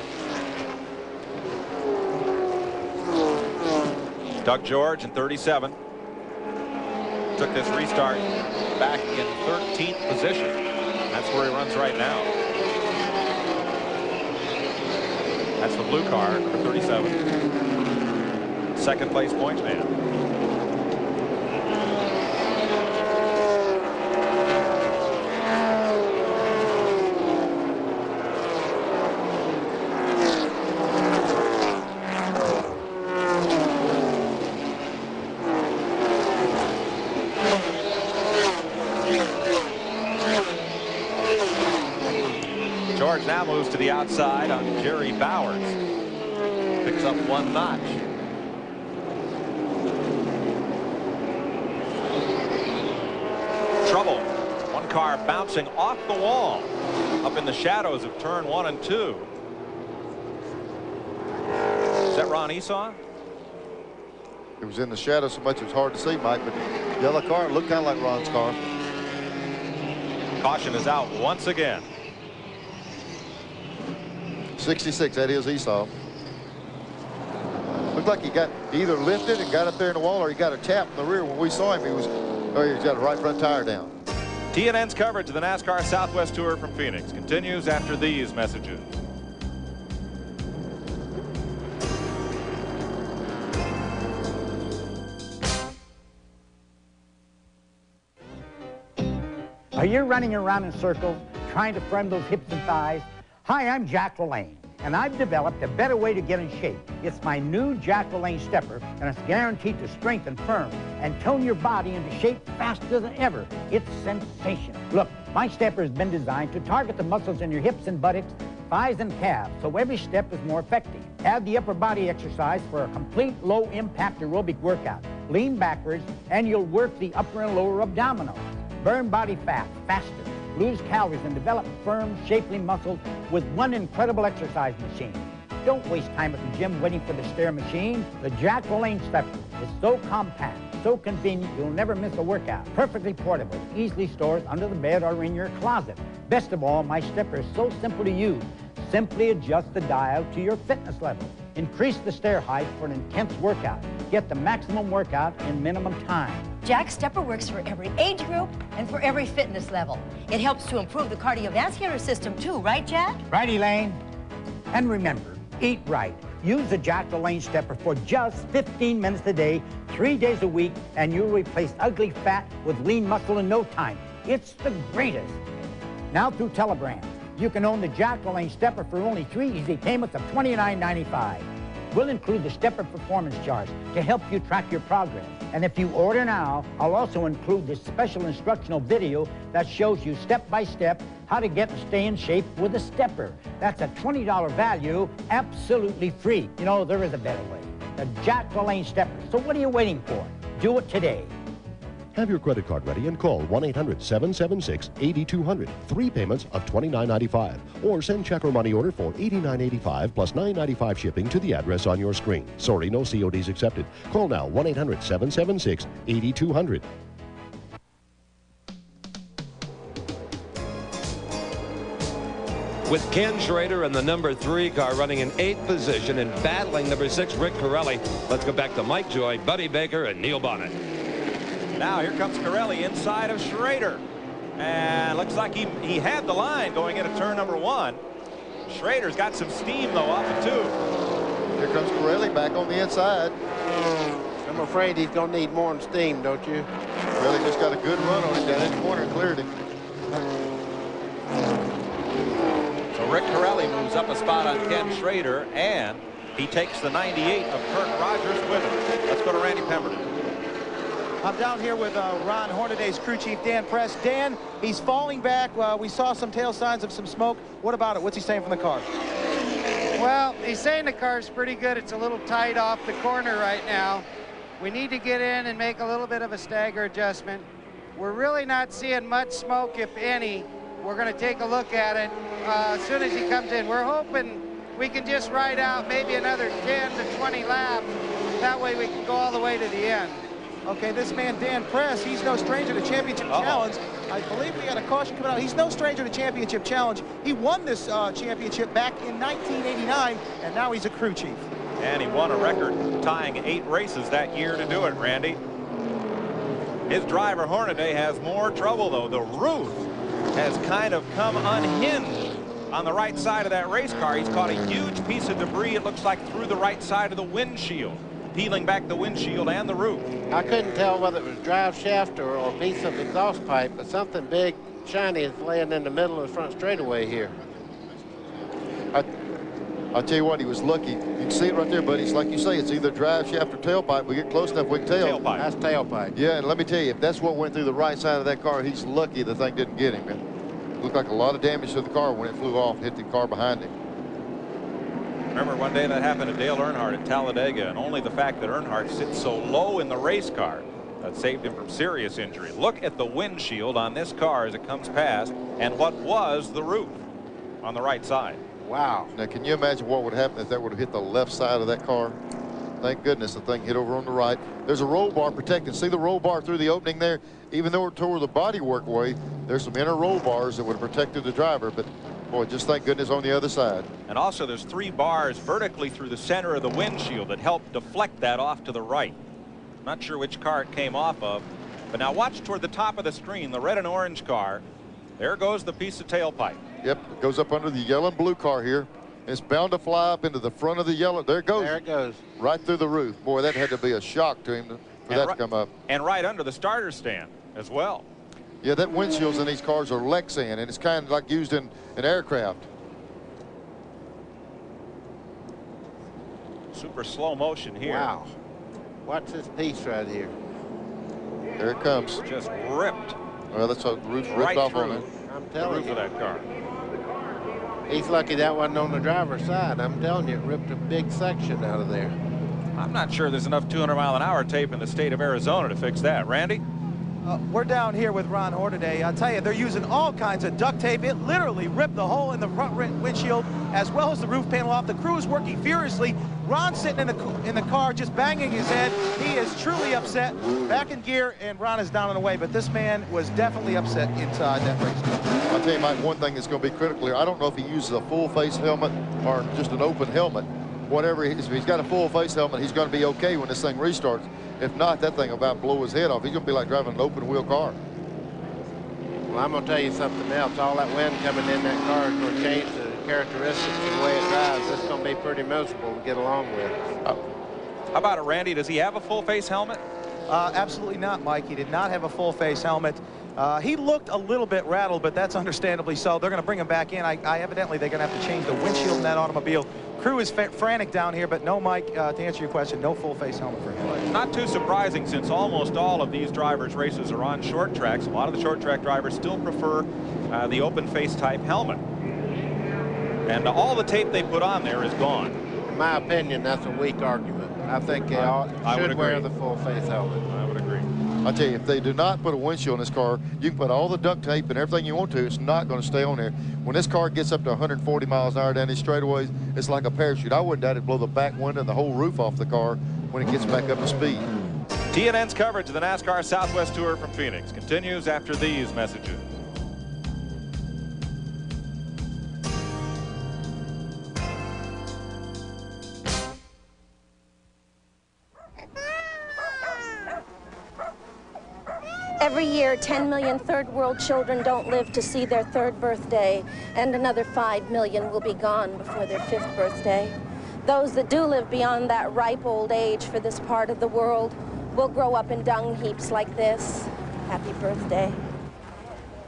Doug George in 37. Took this restart back in 13th position. That's where he runs right now. That's the blue car, number 37. Second place point man. George now moves to the outside on Jerry Bowers. Picks up 1 notch. Trouble. One car bouncing off the wall up in the shadows of turn 1 and 2. Is that Ron Esau?
It was in the shadow so much it was hard to see, Mike, but the yellow car looked kind of like Ron's car.
Caution is out once again.
66, that is Esau. Looked like he either lifted and got up there in the wall, or he got a tap in the rear. When we saw him, he's got a right front tire down.
TNN's coverage of the NASCAR Southwest Tour from Phoenix continues after these messages.
Are you running around in circles, trying to firm those hips and thighs? Hi, I'm Jack LaLanne, and I've developed a better way to get in shape. It's my new Jack LaLanne stepper, and it's guaranteed to strengthen firm and tone your body into shape faster than ever. It's sensational. Look, my stepper has been designed to target the muscles in your hips and buttocks, thighs and calves, so every step is more effective. Add the upper body exercise for a complete low-impact aerobic workout. Lean backwards, and you'll work the upper and lower abdominals. Burn body fat faster, lose calories, and develop firm, shapely muscles with one incredible exercise machine. Don't waste time at the gym waiting for the stair machine. The Jack LaLanne stepper is so compact, so convenient, you'll never miss a workout. Perfectly portable, easily stores under the bed or in your closet. Best of all, my stepper is so simple to use. Simply adjust the dial to your fitness level. Increase the stair height for an intense workout. Get the maximum workout in minimum time.
Jack's stepper works for every age group and for every fitness level. It helps to improve the cardiovascular system too, right, Jack?
Right, Elaine. And remember, eat right. Use the Jack LaLanne stepper for just 15 minutes a day, 3 days a week, and you'll replace ugly fat with lean muscle in no time. It's the greatest. Now through Telebrand, you can own the Jack LaLanne stepper for only 3 easy payments of $29.95. We'll include the stepper performance charts to help you track your progress. And if you order now, I'll also include this special instructional video that shows you step by step how to get and stay in shape with a stepper. That's a $20 value, absolutely free. You know, there is a better way. The Jack LaLanne stepper. So what are you waiting for? Do it today.
Have your credit card ready and call 1-800-776-8200. 3 payments of $29.95. Or send check or money order for $89.85 plus $9.95 shipping to the address on your screen. Sorry, no CODs accepted. Call now 1-800-776-8200.
With Ken Schrader in the number 3 car running in 8th position and battling number 6 Rick Corelli, let's go back to Mike Joy, Buddy Baker, and Neil Bonnet.
Now here comes Corelli inside of Schrader. And looks like he had the line going into turn number 1. Schrader's got some steam, though, off of 2.
Here comes Corelli back on the inside.
I'm afraid he's going to need more than steam, don't you?
Corelli just got a good run on him down in the corner and cleared him.
So Rick Corelli moves up a spot on Ken Schrader, and he takes the 98 of Kurt Rogers with him. Let's go to Randy Pemberton.
I'm down here with Ron Hornaday's crew chief, Dan Press. Dan, he's falling back. We saw some tail signs of some smoke. What about it? What's he saying from the car?
Well, he's saying the car's pretty good. It's a little tight off the corner right now. We need to get in and make a little bit of a stagger adjustment. We're really not seeing much smoke, if any. We're going to take a look at it as soon as he comes in. We're hoping we can just ride out maybe another 10 to 20 laps. That way we can go all the way to the end.
Okay, this man, Dan Press, he's no stranger to Championship Challenge. I believe we got a caution coming out. He's no stranger to Championship Challenge. He won this championship back in 1989, and now he's a crew chief.
And he won a record tying 8 races that year to do it, Randy. His driver, Hornaday, has more trouble, though. The roof has kind of come unhinged on the right side of that race car. He's caught a huge piece of debris, it looks like, through the right side of the windshield, peeling back the windshield and the roof.
I couldn't tell whether it was drive shaft or a piece of exhaust pipe, but something big, shiny is laying in the middle of the front straightaway here.
I'll tell you what, he was lucky. You can see it right there, buddy. It's like you say, it's either drive shaft or tailpipe. We get close enough, we can tell.
Tailpipe.
That's tailpipe.
Yeah, and let me tell you, if that's what went through the right side of that car, he's lucky the thing didn't get him. It looked like a lot of damage to the car when it flew off and hit the car behind him.
Remember one day that happened to Dale Earnhardt at Talladega, and only the fact that Earnhardt sits so low in the race car that saved him from serious injury. Look at the windshield on this car as it comes past, and what was the roof on the right side.
Wow.
Now, can you imagine what would happen if that would have hit the left side of that car? Thank goodness the thing hit over on the right. There's a roll bar protecting. See the roll bar through the opening there? Even though it tore the bodywork away, there's some inner roll bars that would have protected the driver, but Boy, just thank goodness on the other side.
And also there's 3 bars vertically through the center of the windshield that help deflect that off to the right. Not sure which car it came off of, but now watch toward the top of the screen, the red and orange car. There goes the piece of tailpipe.
Yep, it goes up under the yellow and blue car here. It's bound to fly up into the front of the yellow. There it goes.
There it goes.
Right through the roof. Boy, that had to be a shock to him for that to come up.
And right under the starter stand as well.
Yeah, that windshields in these cars are Lexan, and it's kind of like used in an aircraft.
Super slow motion here.
Wow. Watch this piece right here.
There it comes.
Just ripped.
Well, that's the roof ripped
Right
off
through
on it.
I'm telling
the roof of that car.
He's lucky that wasn't on the driver's side. I'm telling you, it ripped a big section out of there.
I'm not sure there's enough 200-mile-an-hour tape in the state of Arizona to fix that. Randy?
We're down here with Ron Hornaday. I'll tell you, they're using all kinds of duct tape. It literally ripped the hole in the front windshield as well as the roof panel off. The crew is working furiously. Ron's sitting in the car just banging his head. He is truly upset. Back in gear, and Ron is down and away. But this man was definitely upset inside that race car.
I'll tell you, Mike, one thing that's going to be critical here. I don't know if he uses a full face helmet or just an open helmet. Whatever, if he's got a full face helmet, he's going to be okay when this thing restarts. If not, that thing about blow his head off. He's going to be like driving an open wheel car.
Well, I'm going to tell you something else. All that wind coming in that car is going to change the characteristics of the way it drives. It's going to be pretty miserable to get along with.
How about it, Randy? Does he have a full face helmet?
Absolutely not, Mike. He did not have a full face helmet. He looked a little bit rattled, but that's understandably so. They're going to bring him back in. Evidently, they're going to have to change the windshield in that automobile. Crew is frantic down here, but no, Mike, to answer your question, no full face helmet for him.
Not too surprising, since almost all of these drivers' races are on short tracks. A lot of the short track drivers still prefer the open face type helmet. And all the tape they put on there is gone.
In my opinion, that's a weak argument. I think they all should wear the full face helmet.
I would agree.
I tell you, if they do not put a windshield in this car, you can put all the duct tape and everything you want to. It's not going to stay on there. When this car gets up to 140 miles an hour down these straightaways, it's like a parachute. I wouldn't doubt it blow the back window and the whole roof off the car when it gets back up to speed.
TNN's coverage of the NASCAR Southwest Tour from Phoenix continues after these messages.
Every year, 10 million third world children don't live to see their 3rd birthday, and another 5 million will be gone before their 5th birthday. Those that do live beyond that ripe old age for this part of the world will grow up in dung heaps like this. Happy birthday.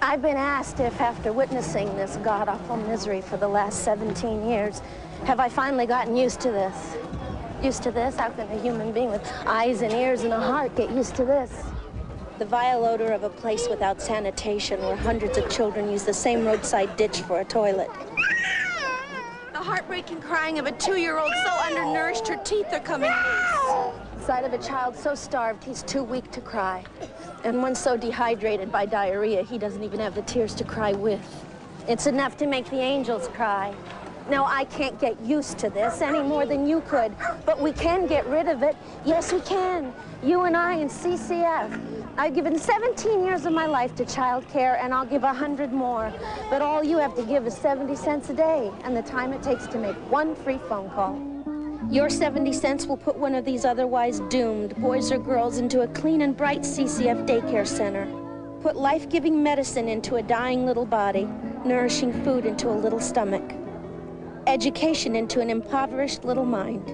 I've been asked if, after witnessing this god-awful misery for the last 17 years, have I finally gotten used to this? Used to this? How can a human being with eyes and ears and a heart get used to this? The vile odor of a place without sanitation where hundreds of children use the same roadside ditch for a toilet. The heartbreaking crying of a 2-year-old so undernourished her teeth are coming loose. The sight of a child so starved he's too weak to cry. And one so dehydrated by diarrhea he doesn't even have the tears to cry with. It's enough to make the angels cry. Now, I can't get used to this any more than you could, but we can get rid of it. Yes, we can. You and I and CCF. I've given 17 years of my life to child care, and I'll give 100 more. But all you have to give is 70 cents a day, and the time it takes to make one free phone call. Your 70 cents will put one of these otherwise doomed boys or girls into a clean and bright CCF daycare center. Put life-giving medicine into a dying little body, nourishing food into a little stomach. Education into an impoverished little mind.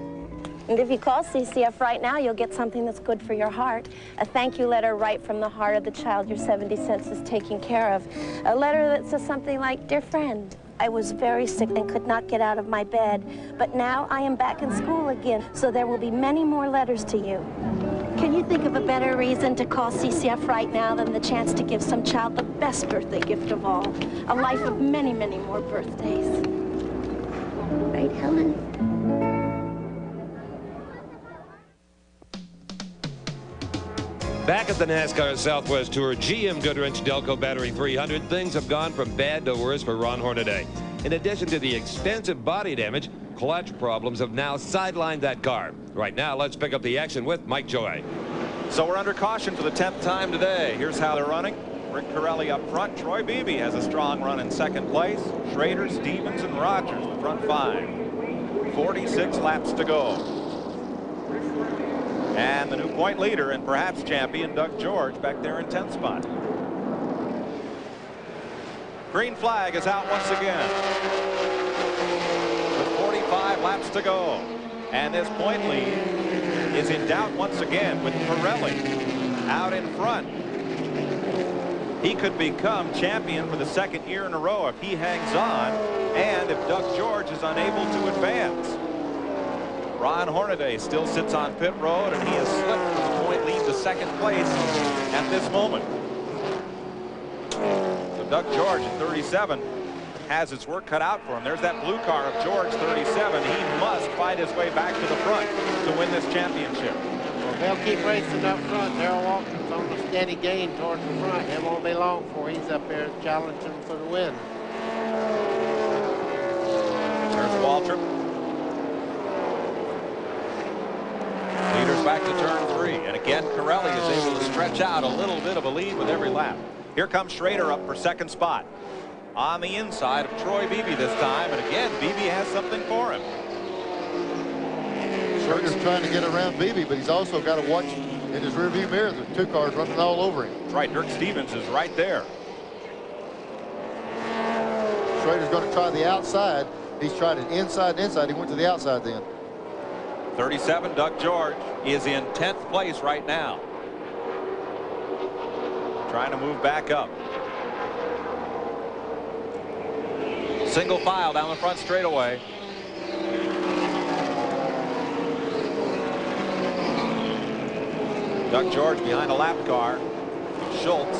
And if you call CCF right now, you'll get something that's good for your heart. A thank you letter right from the heart of the child your 70 cents is taking care of. A letter that says something like, "Dear friend, I was very sick and could not get out of my bed, but now I am back in school again, so there will be many more letters to you." Can you think of a better reason to call CCF right now than the chance to give some child the best birthday gift of all? A life of many, many more birthdays. Right, Helen?
Back at the NASCAR Southwest Tour, GM Goodwrench Delco Battery 300, things have gone from bad to worse for Ron Hornaday. In addition to the extensive body damage, clutch problems have now sidelined that car. Right now, let's pick up the action with Mike Joy.
So we're under caution for the 10th time today. Here's how they're running. Rick Corelli up front. Troy Beebe has a strong run in second place. Schrader, Stevens, and Rogers the front five. 46 laps to go. And the new point leader and perhaps champion Doug George back there in 10th spot. Green flag is out once again. With 45 laps to go. And this point lead is in doubt once again with Corelli out in front. He could become champion for the second year in a row if he hangs on and if Doug George is unable to advance. Ron Hornaday still sits on pit road, and he has slipped from the point lead to second place at this moment. So Doug George at 37 has his work cut out for him. There's that blue car of George, 37. He must fight his way back to the front to win this championship.
Well, they'll keep racing up front. Darrell Walton's on a steady gain towards the front. It won't be long before he's up there challenging for the win.
There's Waltrip. Leaders back to turn 3. And again, Corelli is able to stretch out a little bit of a lead with every lap. Here comes Schrader up for second spot. On the inside of Troy Beebe this time. And again, Beebe has something for him.
Schrader's trying to get around Beebe, but he's also got to watch in his rearview mirror. There's two cars running all over him.
That's right. Dirk Stevens is right there.
Schrader's going to try the outside. He's tried it inside and inside. He went to the outside then.
37, Doug George is in 10th place right now. Trying to move back up. Single file down the front straightaway. Doug George behind a lap car. Schultz.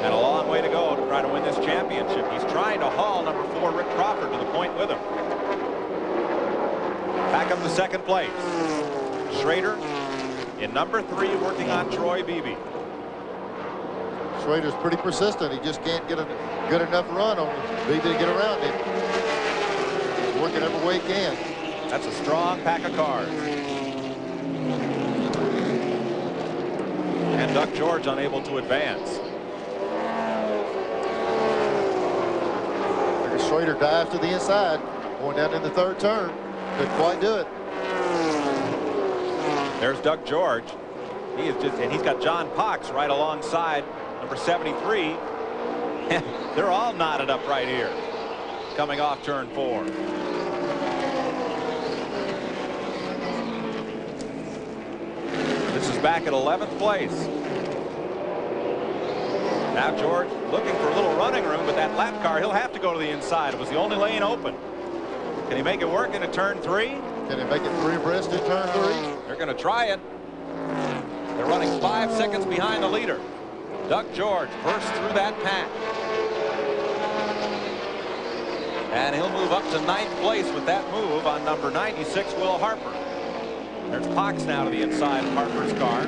And a long way to go to try to win this championship. He's trying to haul number 4 Rick Crawford to the point with him. Back up to second place. Schrader in number 3 working on Troy Beebe.
Schrader's pretty persistent. He just can't get a good enough run on Beebe to get around him. He's working every way he can.
That's a strong pack of cars. And Doug George unable to advance.
Schrader dives to the inside, going down in the third turn. Couldn't quite do it.
There's Doug George. He is just, and he's got John Pox right alongside number 73. They're all knotted up right here, coming off turn 4. This is back at 11th place. Now George looking for a little running room, but that lap car, he'll have to go to the inside. It was the only lane open. Can he make it work into turn 3?
Can he make it 3 abreast in turn 3?
They're going to try it. They're running 5 seconds behind the leader. Doug George bursts through that pack. And he'll move up to 9th place with that move on number 96, Will Harper. There's Pox now to the inside of Harper's car.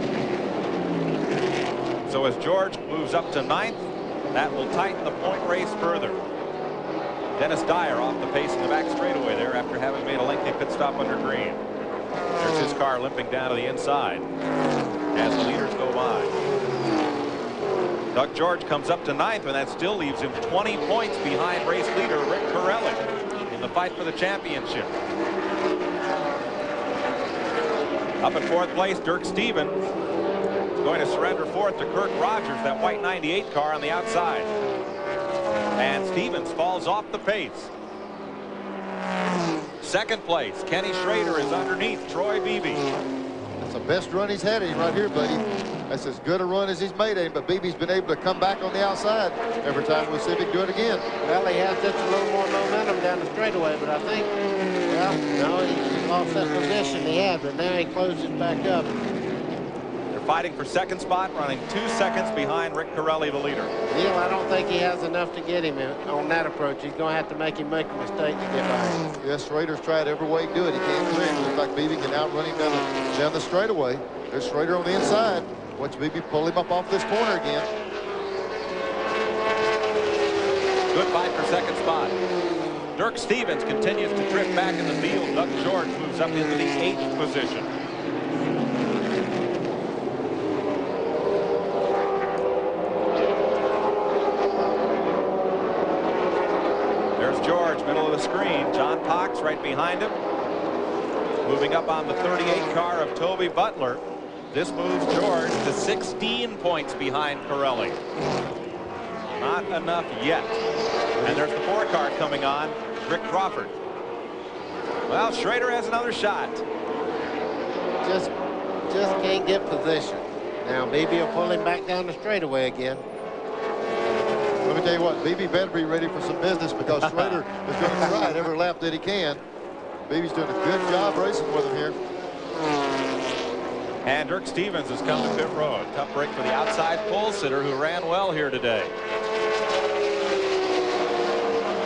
So as George moves up to 9th, that will tighten the point race further. Dennis Dyer off the pace in the back straightaway there after having made a lengthy pit stop under green. There's his car limping down to the inside as the leaders go by. Doug George comes up to 9th, and that still leaves him 20 points behind race leader Rick Corelli in the fight for the championship. Up at 4th place, Dirk Stevens going to surrender 4th to Kirk Rogers, that white 98 car on the outside. And Stevens falls off the pace. 2nd place, Kenny Schrader is underneath Troy Beebe.
That's the best run he's had right here, buddy. That's as good a run as he's made it, but Beebe's been able to come back on the outside every time we see him do it again.
Well, he has just a little more momentum down the straightaway, but I think, well, no, he lost that position he had, but now he closes back up.
Fighting for 2nd spot, running 2 seconds behind Rick Corelli, the leader.
Neil, I don't think he has enough to get him on that approach. He's going to have to make him make a mistake to get by him.
Yes, Schrader's tried every way to do it. He can't do it. It looks like Beebe can outrun him down the straightaway. There's Schrader on the inside. Watch Beebe pull him up off this corner again.
Good fight for 2nd spot. Dirk Stevens continues to drift back in the field. Doug George moves up into the 8th position. right behind him. Moving up on the 38 car of Toby Butler. This moves George to 16 points behind Pirelli. Not enough yet. And there's the 4 car coming on, Rick Crawford. Well, Schrader has another shot.
Just can't get position. Now, Beebe will pull him back down the straightaway again.
Let me tell you what, Beebe better be ready for some business because Schrader is going to try it every lap that he can. Beebe's doing a good job racing with him here.
And Dirk Stevens has come to pit road. Tough break for the outside pole sitter who ran well here today.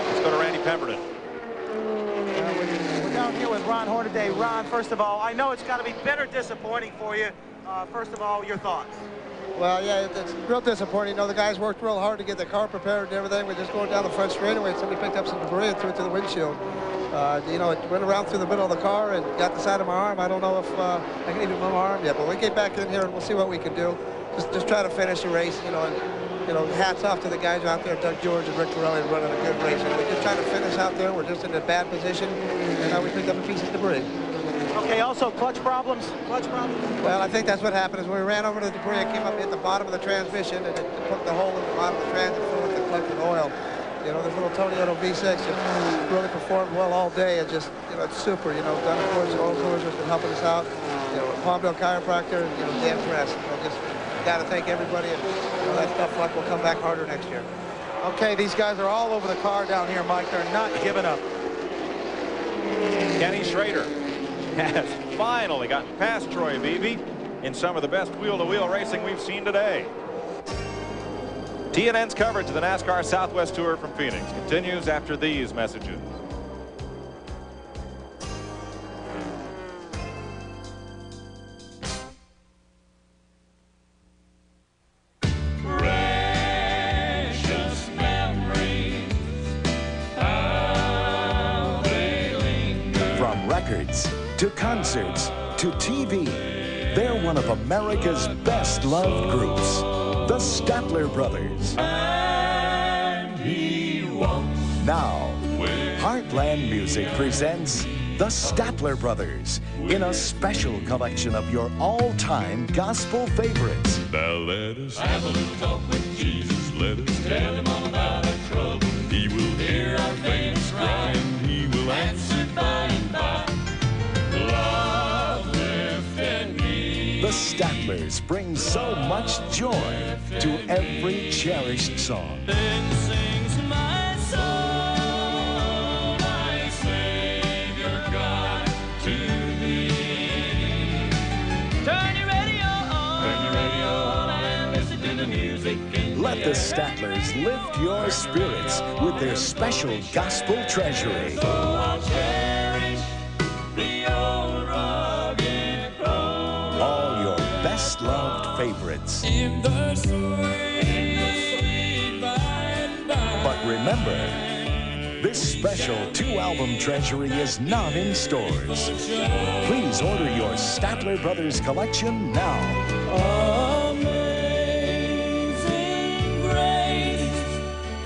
Let's go to Randy Pemberton.
We're down here with Ron Hornaday. Ron, first of all, I know it's got to be bitter disappointing for you. First of all, your thoughts.
Well, yeah, it's real disappointing. You know, the guys worked real hard to get the car prepared and everything. We're just going down the front straightaway. Somebody picked up some debris and threw it to the windshield. You know, it went around through the middle of the car and got the side of my arm. I don't know if I can even move my arm yet, but we'll get back in here and we'll see what we can do. Just try to finish the race, you know, and, you know, hats off to the guys out there, Doug George and Rick Pirelli, running a good race. And we're just trying to finish out there. We're just in a bad position, and we picked up a piece of debris.
Okay, also clutch problems. Clutch problems.
Well, I think that's what happened is when we ran over the debris, it came up at the bottom of the transmission, and it put the hole in the bottom of the trans and filled with the clutch with oil. You know, this little Toyota V6 just really performed well all day. It just, you know, it's super. You know, Don Coors, Oil Coors has been helping us out. You know, Palmdale Chiropractor, you know, Dan Press. You know, just got to thank everybody, and you know, that tough luck will come back harder next year.
Okay, these guys are all over the car down here, Mike. They're not giving up.
Kenny Schrader has finally gotten past Troy Beebe in some of the best wheel-to-wheel racing we've seen today. TNN's coverage of the NASCAR Southwest Tour from Phoenix continues after these messages.
Precious memories, how they linger.
From records to concerts to TV, they're one of America's best-loved groups, the Statler Brothers.
And he walks
Now, Heartland Music presents the Statler Brothers in a special collection of your all-time gospel favorites.
Now let us have a little talk with Jesus. Let us tell him all about our trouble. He will hear our faintest cry, and he will answer by and by. Love lifted me.
The Statlers bring so much joy to every cherished song.
Then sings my soul, my Savior God, to thee. Turn your radio on and listen to the music.
Let the Statlers lift your spirits with their special gospel treasury.
So I'll cherish the old rugged road.
All your best-loved favorites.
In the sweet by and by.
But remember, this special 2-album treasury is not in stores. Please order your Statler Brothers collection now.
Amazing grace,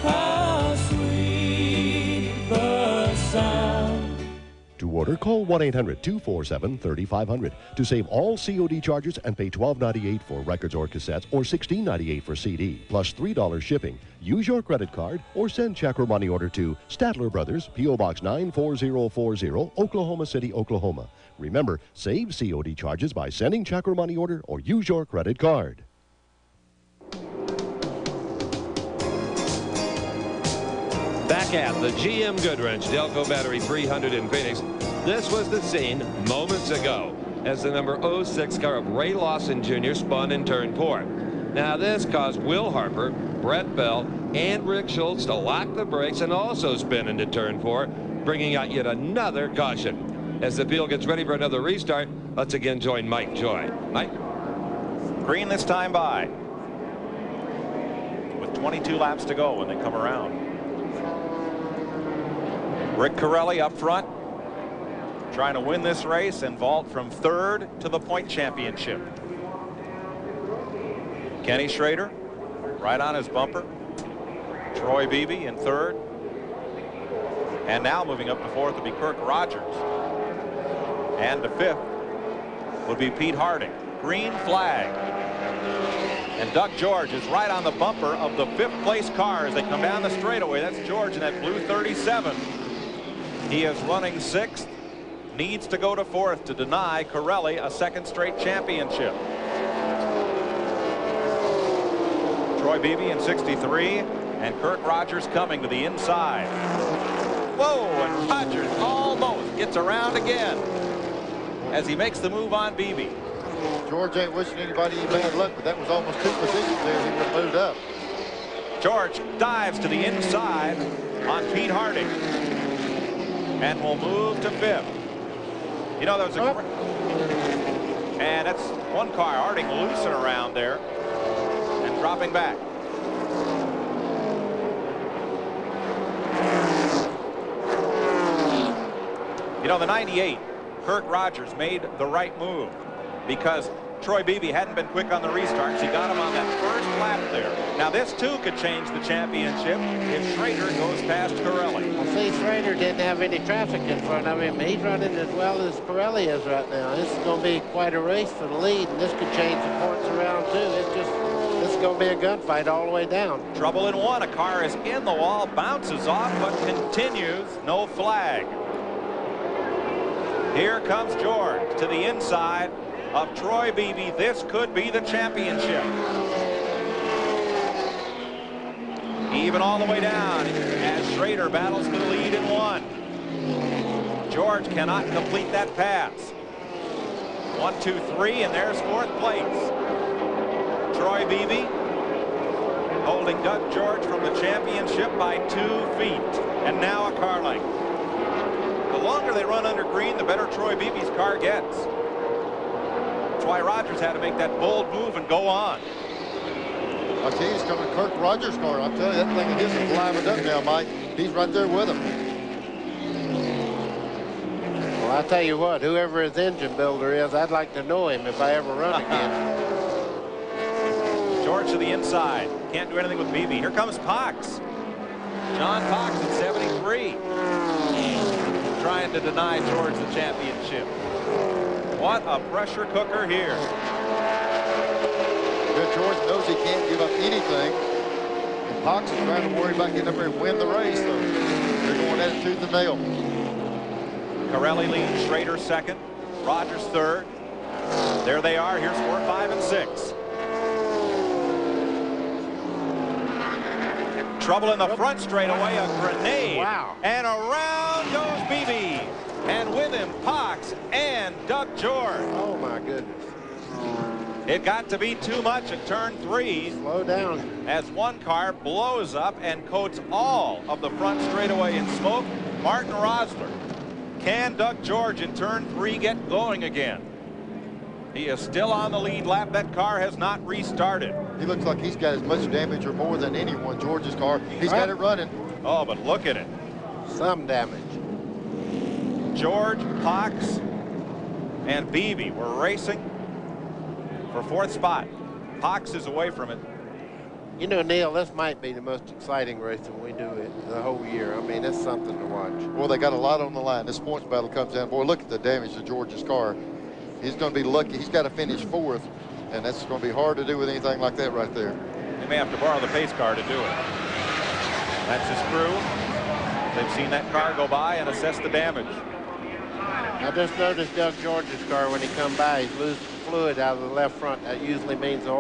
how sweet the sound.
To order, call 1-800-247-3500 to save all COD charges and pay $12.98 for records or cassettes or $16.98 for CD, plus $3 shipping. Use your credit card or send check or money order to Statler Brothers, P.O. Box 94040, Oklahoma City, Oklahoma. Remember, save COD charges by sending check or money order or use your credit card.
Back at the GM Goodwrench Delco Battery 300 in Phoenix, this was the scene moments ago as the number 06 car of Ray Lawson Jr. spun in turn 4. Now this caused Will Harper, Brett Bell, and Rick Schultz to lock the brakes and also spin into turn 4, bringing out yet another caution. As the field gets ready for another restart, let's again join Mike Joy. Mike?
Green this time by. With 22 laps to go when they come around. Rick Pirelli up front, trying to win this race and vault from 3rd to the point championship. Kenny Schrader right on his bumper. Troy Beebe in 3rd. And now moving up to fourth will be Kirk Rogers. And to fifth would be Pete Harding. Green flag. And Doug George is right on the bumper of the fifth place car as they come down the straightaway. That's George in that blue 37. He is running sixth. Needs to go to fourth to deny Corelli a second straight championship. Troy Beebe in 63 and Kirk Rogers coming to the inside. Whoa, and Rogers almost gets around again as he makes the move on Beebe.
George ain't wishing anybody any bad luck, but that was almost 2 positions there. He would have moved up.
George dives to the inside on Pete Harding and will move to fifth. You know, there's a and that's one car. Harding loosing around there and dropping back. You know, the 98, Kirk Rogers made the right move because Troy Beebe hadn't been quick on the restarts. He got him on that first lap there. Now this too could change the championship if Schrader goes past Corelli.
Well, see, Schrader didn't have any traffic in front of him. He's running as well as Corelli is right now. This is going to be quite a race for the lead, and this could change the points around too. This is going to be a gunfight all the way down.
Trouble in one. A car is in the wall, bounces off, but continues. No flag. Here comes George to the inside of Troy Beebe. This could be the championship. Even all the way down as Schrader battles for the lead in one. George cannot complete that pass. 1, 2, 3, and there's fourth place. Troy Beebe holding Doug George from the championship by 2 feet. And now a car length. The longer they run under green, the better Troy Beebe's car gets. That's why Rogers had to make that bold move and go on.
I tell you, he's coming to Kirk Rogers' car. I'm telling you, that thing of his is livened up now, Mike. He's right there with him.
Well, I tell you what, whoever his engine builder is, I'd like to know him if I ever run again.
George to the inside. Can't do anything with Beebe. Here comes Cox. John Cox at 73. Trying to deny George the championship. What a pressure cooker here.
Good. George knows he can't give up anything. And Cox is trying to worry about getting up there and win the race. So they're going at it tooth and nail.
Corelli leads, Schrader second, Rogers third. There they are. Here's 4, 5, and 6. Trouble in the front straightaway, a grenade.
Wow.
And around goes Beebe. And with him, Cox and Doug George.
Oh, my goodness.
It got to be too much at turn 3.
Slow down.
As one car blows up and coats all of the front straightaway in smoke. Martin Rosler. Can Doug George in turn 3 get going again? He is still on the lead lap. That car has not restarted.
He looks like he's got as much damage or more than anyone. George's car. He's got it running.
Oh, but look at it.
Some damage.
George, Cox, and Beebe were racing for fourth spot. Cox is away from it.
You know, Neil, this might be the most exciting race that we do it the whole year. I mean, it's something to watch.
Well, they got a lot on the line. This points battle comes down. Boy, look at the damage to George's car. He's going to be lucky. He's got to finish fourth, and that's going to be hard to do with anything like that right there.
They may have to borrow the pace car to do it. That's his crew. They've seen that car go by and assess the damage.
I just noticed Doug George's car when he come by, he's losing fluid out of the left front. That usually means the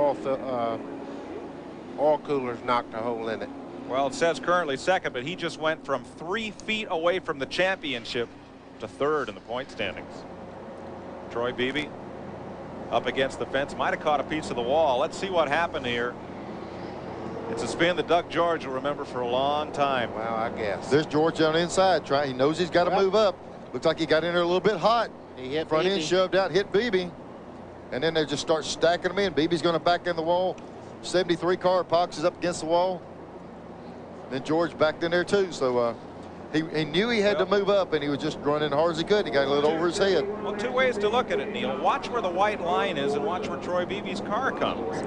oil cooler's knocked a hole in it.
Well, it says currently second, but he just went from 3 feet away from the championship to third in the point standings. Troy Beebe up against the fence, might have caught a piece of the wall. Let's see what happened here. It's a spin that Doug George will remember for a long time.
Well, I guess.
There's George on the inside. He knows he's got to move up. Looks like he got in there a little bit hot.
He hit
front
Beebe.
end shoved out, hit Beebe. And then they just start stacking them in. Beebe's going to back in the wall. 73 car, Cox is up against the wall. Then George backed in there too. So he knew he had to move up, and he was just running as hard as he could. He got a little over his head.
Well, 2 ways to look at it, Neil. Watch where the white line is and watch where Troy Beebe's car comes.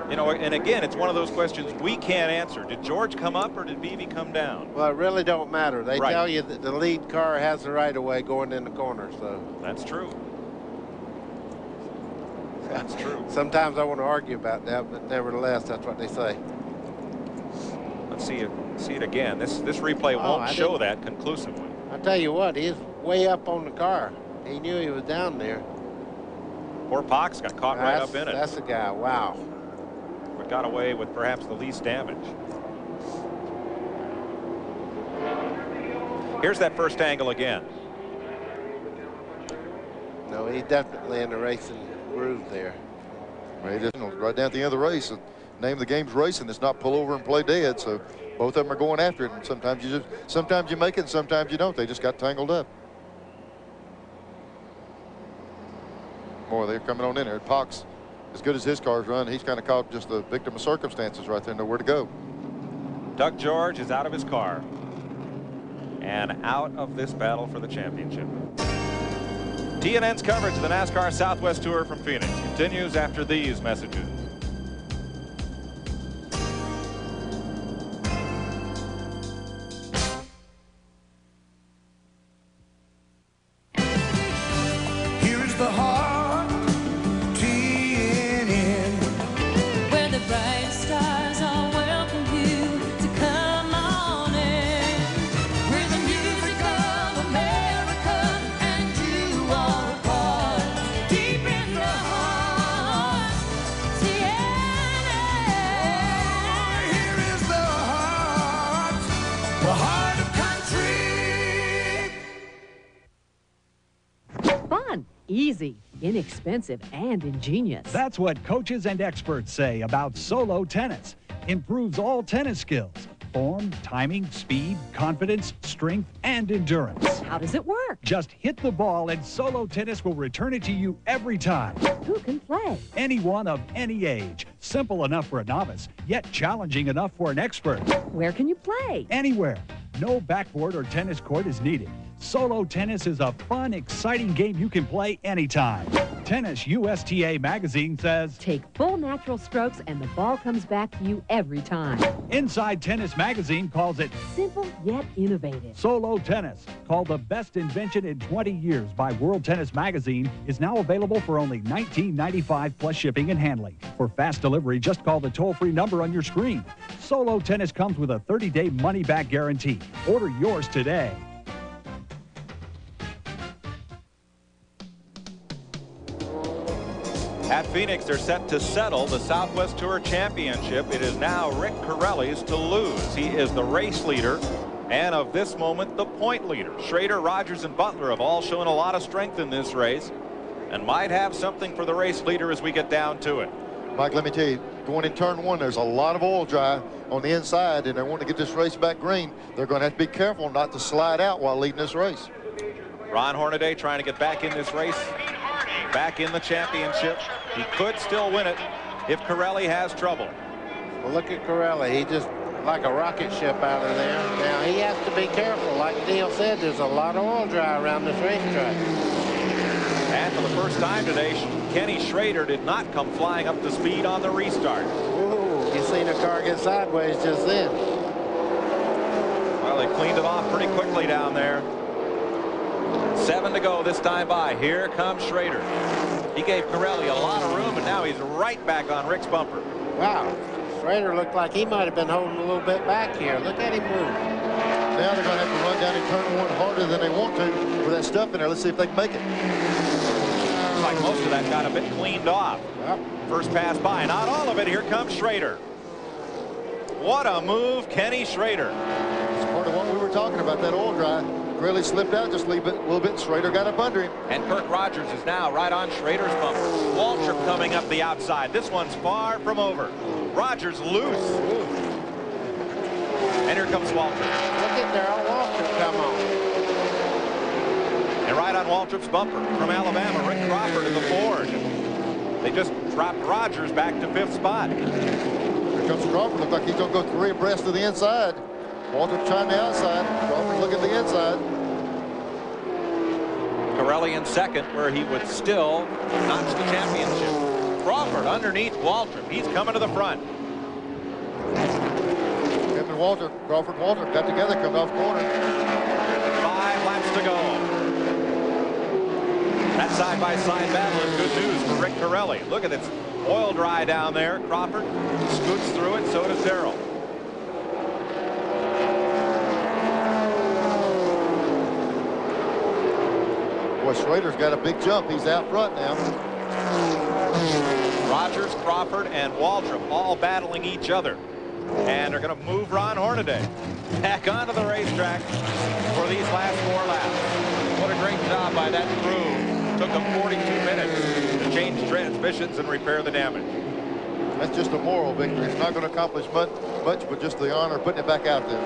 You know, and again, it's one of those questions we can't answer. Did George come up or did Beebe come down?
Well, it really don't matter. They tell you that the lead car has the right of way going in the corner, so.
That's true. That's true.
Sometimes I want to argue about that, but nevertheless, that's what they say.
Let's see it again. This replay won't show that conclusively.
I tell you what, he's way up on the car. He knew he was down there.
Poor Pox got caught right up in it.
That's the guy. Wow.
But got away with perhaps the least damage. Here's that first angle again.
No, he's definitely in the racing groove there.
Well, he just right down at the end of the race. The name of the game's racing. It's not pull over and play dead. So both of them are going after it. And sometimes you make it, and sometimes you don't. They just got tangled up. Boy, they're coming on in there. Pox, as good as his car's run, he's kind of caught just a victim of circumstances right there. Nowhere to go.
Doug George is out of his car and out of this battle for the championship. TNN's coverage of the NASCAR Southwest Tour from Phoenix continues after these messages.
Here is the heart, TNN, where the bright stars all welcome you to come on in. We're the music of America, and you are a part, deep in the heart, TNN. Here is the heart of country.
Fun, easy, inexpensive, and ingenious.
That's what coaches and experts say about Solo Tennis. Improves all tennis skills. Form, timing, speed, confidence, strength, and endurance.
How does it work?
Just hit the ball and Solo Tennis will return it to you every time.
Who can play?
Anyone of any age. Simple enough for a novice, yet challenging enough for an expert.
Where can you play?
Anywhere. No backboard or tennis court is needed. Solo Tennis is a fun, exciting game you can play anytime. Tennis USTA magazine says,
take full natural strokes and the ball comes back to you every time.
Inside Tennis magazine calls it
simple yet innovative.
Solo Tennis, called the best invention in 20 years by World Tennis magazine, is now available for only $19.95 plus shipping and handling. For fast delivery, just call the toll-free number on your screen. Solo Tennis comes with a 30-day money-back guarantee. Order yours today.
At Phoenix, they're set to settle the Southwest Tour Championship. It is now Rick Corelli's to lose. He is the race leader and, of this moment, the point leader. Schrader, Rogers, and Butler have all shown a lot of strength in this race and might have something for the race leader as we get down to it.
Mike, let me tell you, going in turn one, there's a lot of oil dry on the inside, and they want to get this race back green. They're going to have to be careful not to slide out while leading this race.
Ron Hornaday trying to get back in this race, back in the championship. He could still win it if Corelli has trouble.
Well, look at Corelli. He just like a rocket ship out of there. Now, he has to be careful. Like Neil said, there's a lot of oil dry around this racetrack.
And for the first time today, Kenny Schrader did not come flying up to speed on the restart.
Ooh, you seen a car get sideways just then.
Well, they cleaned it off pretty quickly down there. 7 to go this time by. Here comes Schrader. He gave Corelli a lot of room, and now he's right back on Rick's bumper.
Wow. Schrader looked like he might have been holding a little bit back here. Look at him move.
Now they're going to have to run down in turn one harder than they want to with that stuff in there. Let's see if they can make it.
Looks like most of that got a bit cleaned off.
Yep.
First pass by, not all of it. Here comes Schrader. What a move, Kenny Schrader.
It's part of what we were talking about, that oil dry. Really slipped out just a little bit. Schrader got up under him.
And Kirk Rogers is now right on Schrader's bumper. Waltrip coming up the outside. This one's far from over. Rogers loose. And here comes Waltrip.
Look at Darrell Waltrip come on.
And right on Waltrip's bumper from Alabama, Rick Crawford in the Ford. They just dropped Rogers back to 5th spot.
Here comes Crawford. Looks like he's going to go 3 abreast to the inside. Waltrip trying the outside. Crawford looking at the inside.
Corelli in second, where he would still notch the championship. Crawford underneath Waltrip. He's coming to the front.
Him and Crawford Waltrip got together, coming off corner.
5 laps to go. That side-by-side battle is good news for Rick Corelli. Look at this oil dry down there. Crawford scoots through it, so does Darrell.
Boy, Schrader's got a big jump. He's out front now.
Rogers, Crawford, and Waltrip all battling each other. And they're going to move Ron Hornaday back onto the racetrack for these last 4 laps. What a great job by that crew. Took them 42 minutes to change transmissions and repair the damage.
That's just a moral victory. It's not going to accomplish much, but just the honor of putting it back out there.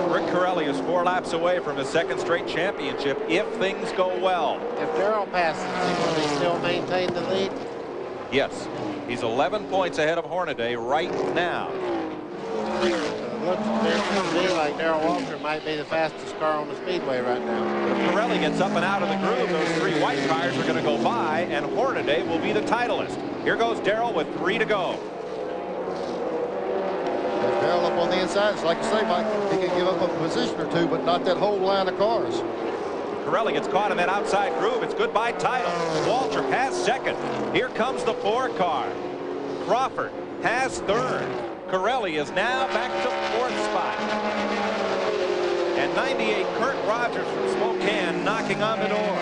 Rick Corelli is 4 laps away from his 2nd straight championship if things go well.
If Darrell passes, will he still maintain the lead?
Yes. He's 11 points ahead of Hornaday right now.
Looks to me like Darrell Waltrip might be the fastest car on the speedway right now.
If Corelli gets up and out of the groove, those 3 white cars are going to go by, and Hornaday will be the titleist. Here goes Darrell with 3 to go.
Darrell up on the inside. It's like you say, Mike, he can give up a position or 2, but not that whole line of cars.
Corelli gets caught in that outside groove. It's goodbye title. Waltrip has 2nd. Here comes the 4 car. Crawford has 3rd. Corelli is now back to 4th spot. And 98, Kurt Rogers from Spokane knocking on the door.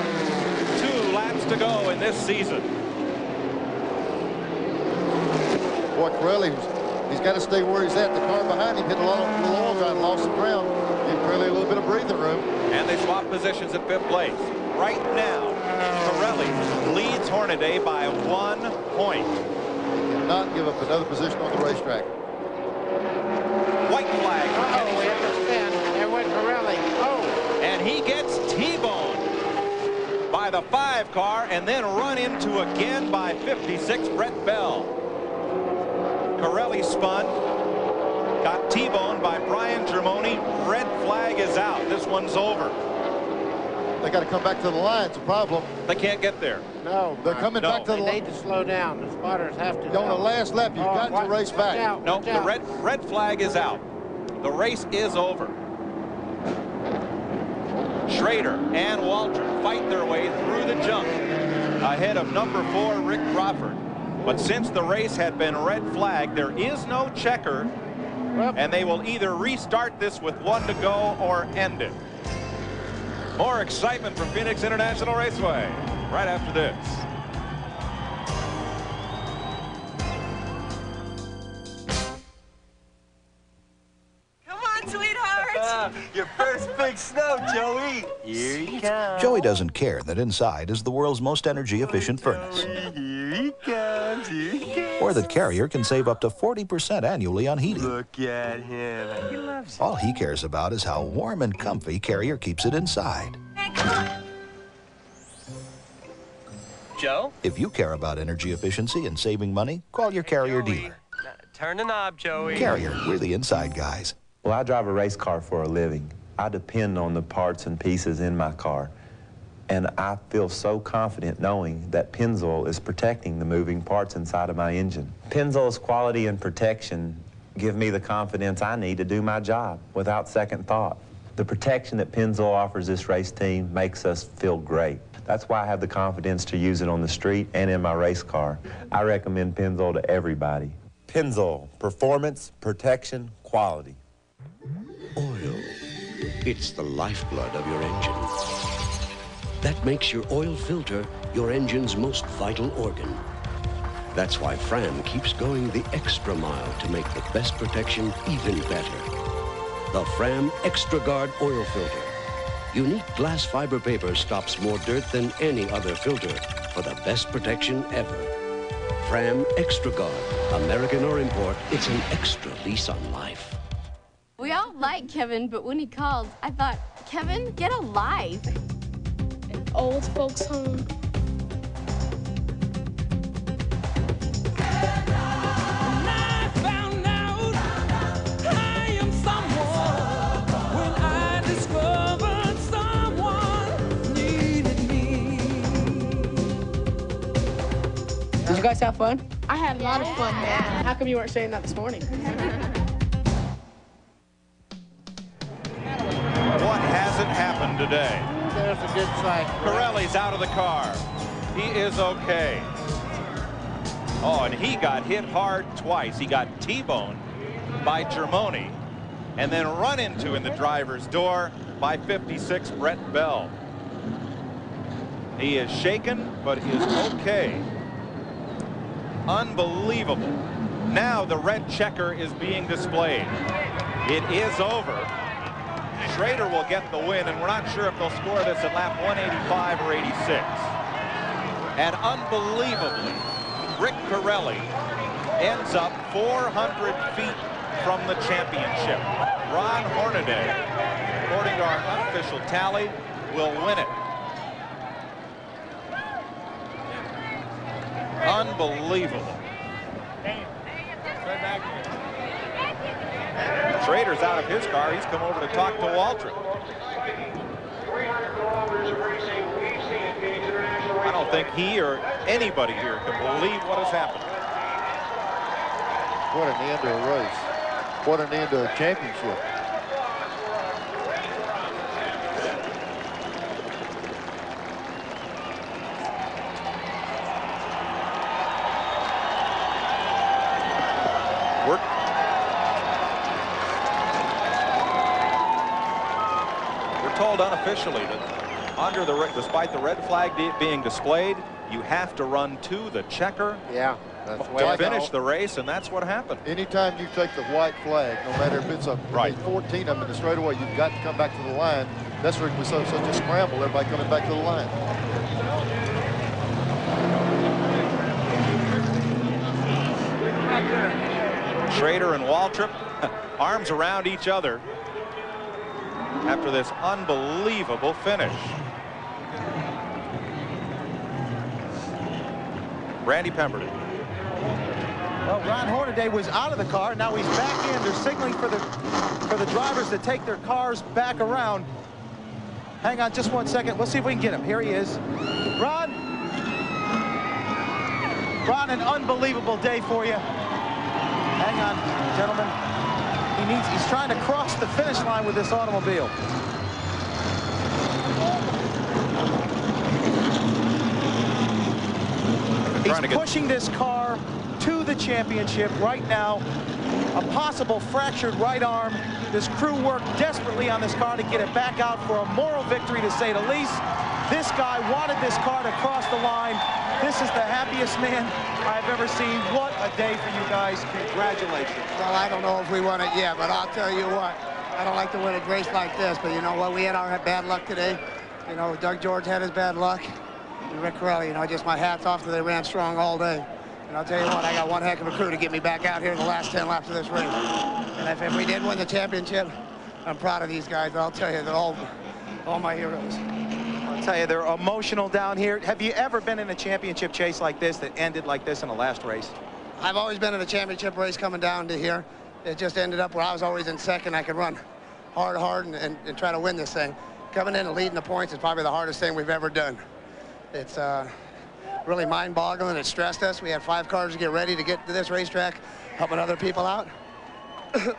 2 laps to go in this season.
Boy, Corelli, he's got to stay where he's at. The car behind him hit a little oil dry and lost some ground. Give Corelli a little bit of breathing room.
And they swap positions at 5th place. Right now, Corelli leads Hornaday by 1 point.
He cannot give up another position on the racetrack.
White flag.
Oh, we have to spin. There went Corelli. Oh.
And he gets T-boned by the 5 car and then run into again by 56 Brett Bell. Corelli spun. Got T-boned by Brian Germoni. Red flag is out. This one's over.
They got to come back to the line. It's a problem.
They can't get there.
No.
They're coming back to the line.
They need to slow down. The spotters have to.
On the last lap, you've got to race back.
No, the red flag is out. The race is over. Schrader and Waltrip fight their way through the jump ahead of number 4, Rick Crawford. But since the race had been red flagged, there is no checker, and they will either restart this with 1 to go or end it. More excitement from Phoenix International Raceway right after this.
Come on, sweetheart.
Your first big snow, Joey. Here he comes.
Joey doesn't care that inside is the world's most energy-efficient furnace.
Here he comes. Here he comes.
Or that Carrier can save up to 40% annually on heating.
Look at him. He loves it.
All he cares about is how warm and comfy Carrier keeps it inside.
Joe?
If you care about energy efficiency and saving money, call your Carrier dealer.
Turn the knob, Joey.
Carrier, we're the inside guys.
Well, I drive a race car for a living. I depend on the parts and pieces in my car. And I feel so confident knowing that Pennzoil is protecting the moving parts inside of my engine. Pennzoil's quality and protection give me the confidence I need to do my job without second thought. The protection that Pennzoil offers this race team makes us feel great. That's why I have the confidence to use it on the street and in my race car. I recommend Pennzoil to everybody. Pennzoil, performance, protection, quality.
Oil. It's the lifeblood of your engine. That makes your oil filter your engine's most vital organ. That's why Fram keeps going the extra mile to make the best protection even better. The Fram Extra Guard oil filter. Unique glass fiber paper stops more dirt than any other filter for the best protection ever. Fram Extra Guard. American or import, it's an extra lease on life.
We all like Kevin, but when he called, I thought, Kevin, get a life.
Old folks home. Did you guys have fun? I had a lot of fun, man. How come you weren't saying that this morning?
What hasn't happened today?
There's a good sight.
Pirelli's out of the car. He is okay. Oh, and he got hit hard twice. He got T-boned by Germoni and then run into in the driver's door by 56 Brett Bell. He is shaken, but is okay. Unbelievable. Now the red checker is being displayed. It is over. Schrader will get the win, and we're not sure if they'll score this at lap 185 or 86. And unbelievably, Rick Pirelli ends up 400 feet from the championship. Ron Hornaday, according to our unofficial tally, will win it. Unbelievable. Schrader's out of his car. He's come over to talk to Waltrip. I don't think he or anybody here can believe what has happened.
What an end to a race. What an end to a championship.
We're told unofficially that under despite the red flag being displayed, you have to run to the checker to finish the race, and that's what happened.
Anytime you take the white flag, no matter if it's 14 of them in the straightaway, you've got to come back to the line. That's where it was such a scramble, everybody coming back to the line.
Schrader and Waltrip, arms around each other after this unbelievable finish. Randy Pemberton.
Well, Ron Hornaday was out of the car. Now he's back in. They're signaling for the drivers to take their cars back around. Hang on just one second. We'll see if we can get him. Here he is. Ron, an unbelievable day for you. Hang on, gentlemen. He's trying to cross the finish line with this automobile. He's pushing this car to the championship right now. A possible fractured right arm. This crew worked desperately on this car to get it back out for a moral victory, to say the least. This guy wanted this car to cross the line. This is the happiest man I've ever seen. What a day for you guys. Congratulations.
Well, I don't know if we won it yet, but I'll tell you what. I don't like to win a race like this, but you know what? We had our bad luck today. You know, Doug George had his bad luck. And Rick Pirelli, you know, just my hat's off to they ran strong all day. And I'll tell you what, I got one heck of a crew to get me back out here in the last 10 laps of this race. And if we did win the championship, I'm proud of these guys. But I'll tell you, they're all my heroes.
I'll tell you, they're emotional down here. Have you ever been in a championship chase like this that ended like this in the last race?
I've always been in a championship race coming down to here. It just ended up where I was always in second. I could run hard, and try to win this thing. Coming in and leading the points is probably the hardest thing we've ever done. It's really mind-boggling. It stressed us. We had 5 cars to get ready to get to this racetrack, helping other people out.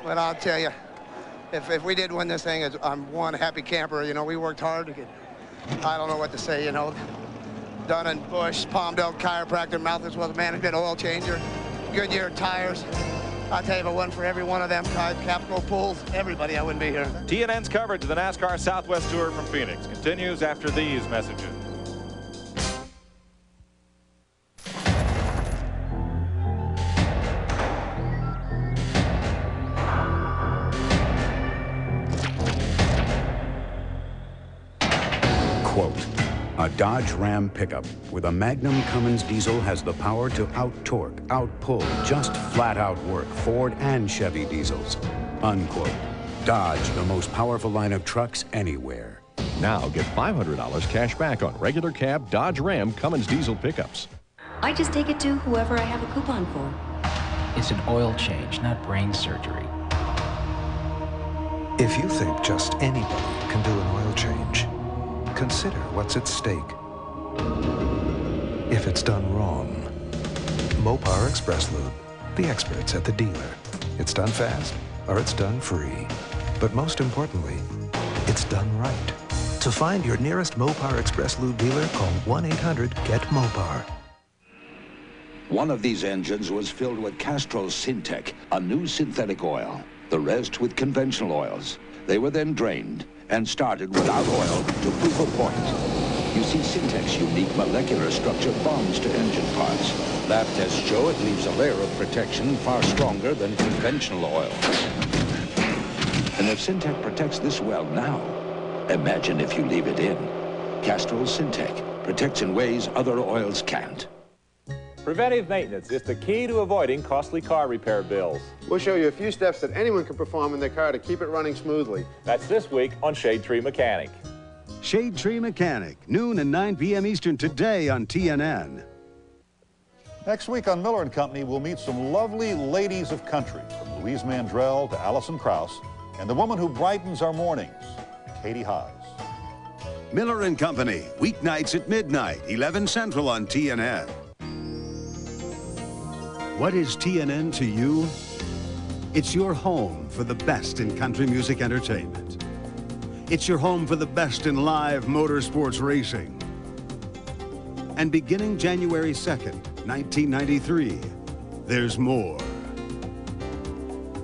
But I'll tell you, if we did win this thing, I'm one happy camper. You know, we worked hard to get, I don't know what to say, you know, Dunn and Bush, Palmdale Chiropractor, Malthus Wealth Management, Oil Changer, Goodyear Tires. I'll tell you, if it wasn't for every one of them, Capital Pools, everybody, I wouldn't be here.
TNN's coverage of the NASCAR Southwest Tour from Phoenix continues after these messages.
Quote, a Dodge Ram pickup with a Magnum Cummins diesel has the power to out-torque, out-pull, just flat-out work Ford and Chevy diesels. Unquote. Dodge, the most powerful line of trucks anywhere.
Now get $500 cash back on regular cab Dodge Ram Cummins diesel pickups.
I just take it to whoever I have a coupon for.
It's an oil change, not brain surgery.
If you think just anybody can do an oil change, consider what's at stake. If it's done wrong, Mopar Express Lube. The experts at the dealer. It's done fast or it's done free. But most importantly, it's done right. To find your nearest Mopar Express Lube dealer, call 1-800-GET-MOPAR.
One of these engines was filled with Castrol Syntec, a new synthetic oil. The rest with conventional oils. They were then drained and started without oil to prove a point. You see, Syntec's unique molecular structure bonds to engine parts. Lab tests show it leaves a layer of protection far stronger than conventional oil. And if Syntec protects this well now, imagine if you leave it in. Castrol Syntec protects in ways other oils can't.
Preventive maintenance is the key to avoiding costly car repair bills.
We'll show you a few steps that anyone can perform in their car to keep it running smoothly.
That's this week on Shade Tree Mechanic.
Shade Tree Mechanic, noon and 9 p.m. Eastern today on TNN.
Next week on Miller & Company, we'll meet some lovely ladies of country, from Louise Mandrell to Alison Krauss, and the woman who brightens our mornings, Katie Haas.
Miller & Company, weeknights at midnight, 11 Central on TNN. What is TNN to you? It's your home for the best in country music entertainment. It's your home for the best in live motorsports racing. And beginning January 2nd, 1993, there's more.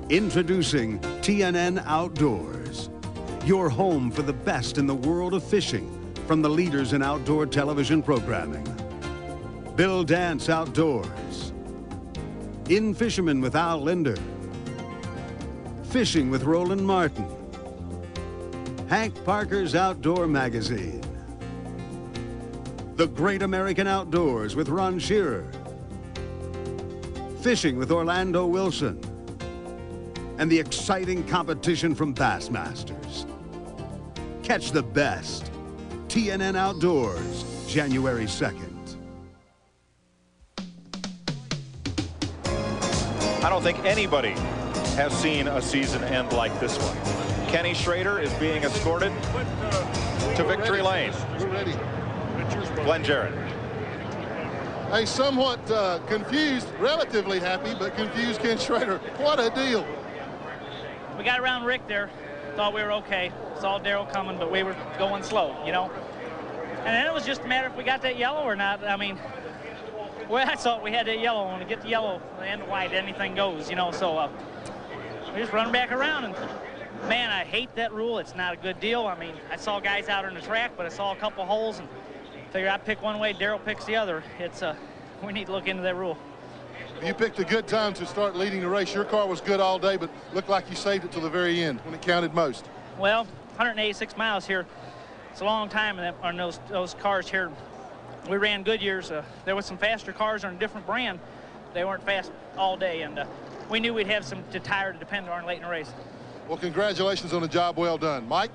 Introducing TNN Outdoors, your home for the best in the world of fishing from the leaders in outdoor television programming. Bill Dance Outdoors, In Fisherman with Al Linder, Fishing with Roland Martin, Hank Parker's Outdoor Magazine, The Great American Outdoors with Ron Shearer, Fishing with Orlando Wilson, and the exciting competition from Bassmasters. Catch the best. TNN Outdoors, January 2nd.
I don't think anybody has seen a season end like this one. Kenny Schrader is being escorted to victory lane.
We're ready.
Glenn Jarrett.
A somewhat confused, relatively happy, but confused Ken Schrader. What a deal.
We got around Rick there. Thought we were okay. Saw Darrell coming, but we were going slow, you know. And then it was just a matter if we got that yellow or not. I mean, well, I thought we had that yellow. When we get the yellow and the white, anything goes, you know. So we just run back around. And, man, I hate that rule. It's not a good deal. I mean, I saw guys out on the track, but I saw a couple holes and figured I'd pick one way, Darrell picks the other. It's we need to look into that rule.
You picked a good time to start leading the race. Your car was good all day, but looked like you saved it till the very end when it counted most.
Well, 186 miles here. It's a long time on those cars here. We ran good years. There was some faster cars on a different brand. They weren't fast all day, and we knew we'd have some tire to depend on late in the race.
Well, congratulations on a job well done. Mike?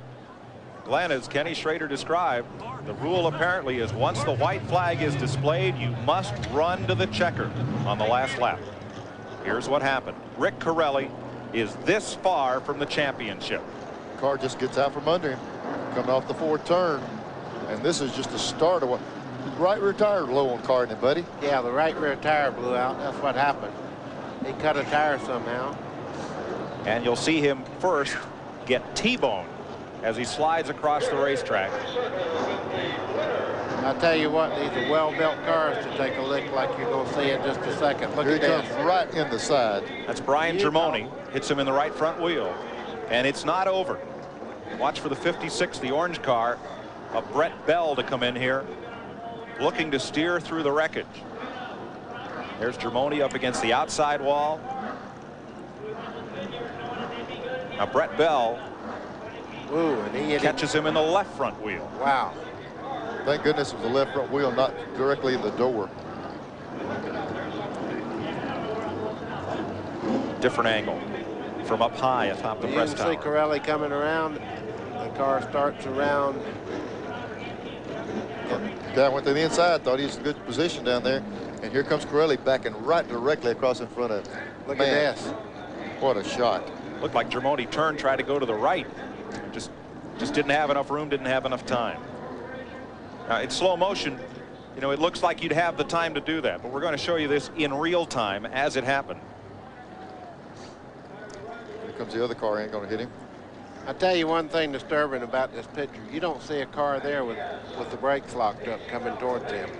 Glenn, as Kenny Schrader described, the rule apparently is once the white flag is displayed, you must run to the checker on the last lap. Here's what happened. Rick Corelli is this far from the championship.
Car just gets out from under him, coming off the fourth turn. And this is just the start of what. Right rear tire low on car, isn't it, buddy?
Yeah, the right rear tire blew out. That's what happened. He cut a tire somehow.
And you'll see him first get T-boned as he slides across the racetrack.
I'll tell you what, these are well-built cars to take a lick like you're going to see in just a second. Look at this.
Comes right in the side.
That's Brian Germoni. Hits him in the right front wheel. And it's not over. Watch for the 56, the orange car of Brett Bell to come in here, looking to steer through the wreckage. There's Germoni up against the outside wall. Now Brett Bell catches him in the left front wheel.
Wow.
Thank goodness it was the left front wheel, not directly in the door.
Different angle from up high atop the press tower.
You can see Corelli coming around. The car starts around.
Guy went to the inside, thought he was in good position down there. And here comes Corelli backing right directly across in front of him.
Look at this.
What a shot.
Looked like Germoni turned, tried to go to the right. Just didn't have enough room, didn't have enough time. In slow motion, You know, it looks like you'd have the time to do that, but we're going to show you this in real time as it happened.
Here comes the other car, ain't going to hit him.
I'll tell you one thing disturbing about this picture. You don't see a car there with the brakes locked up coming towards him.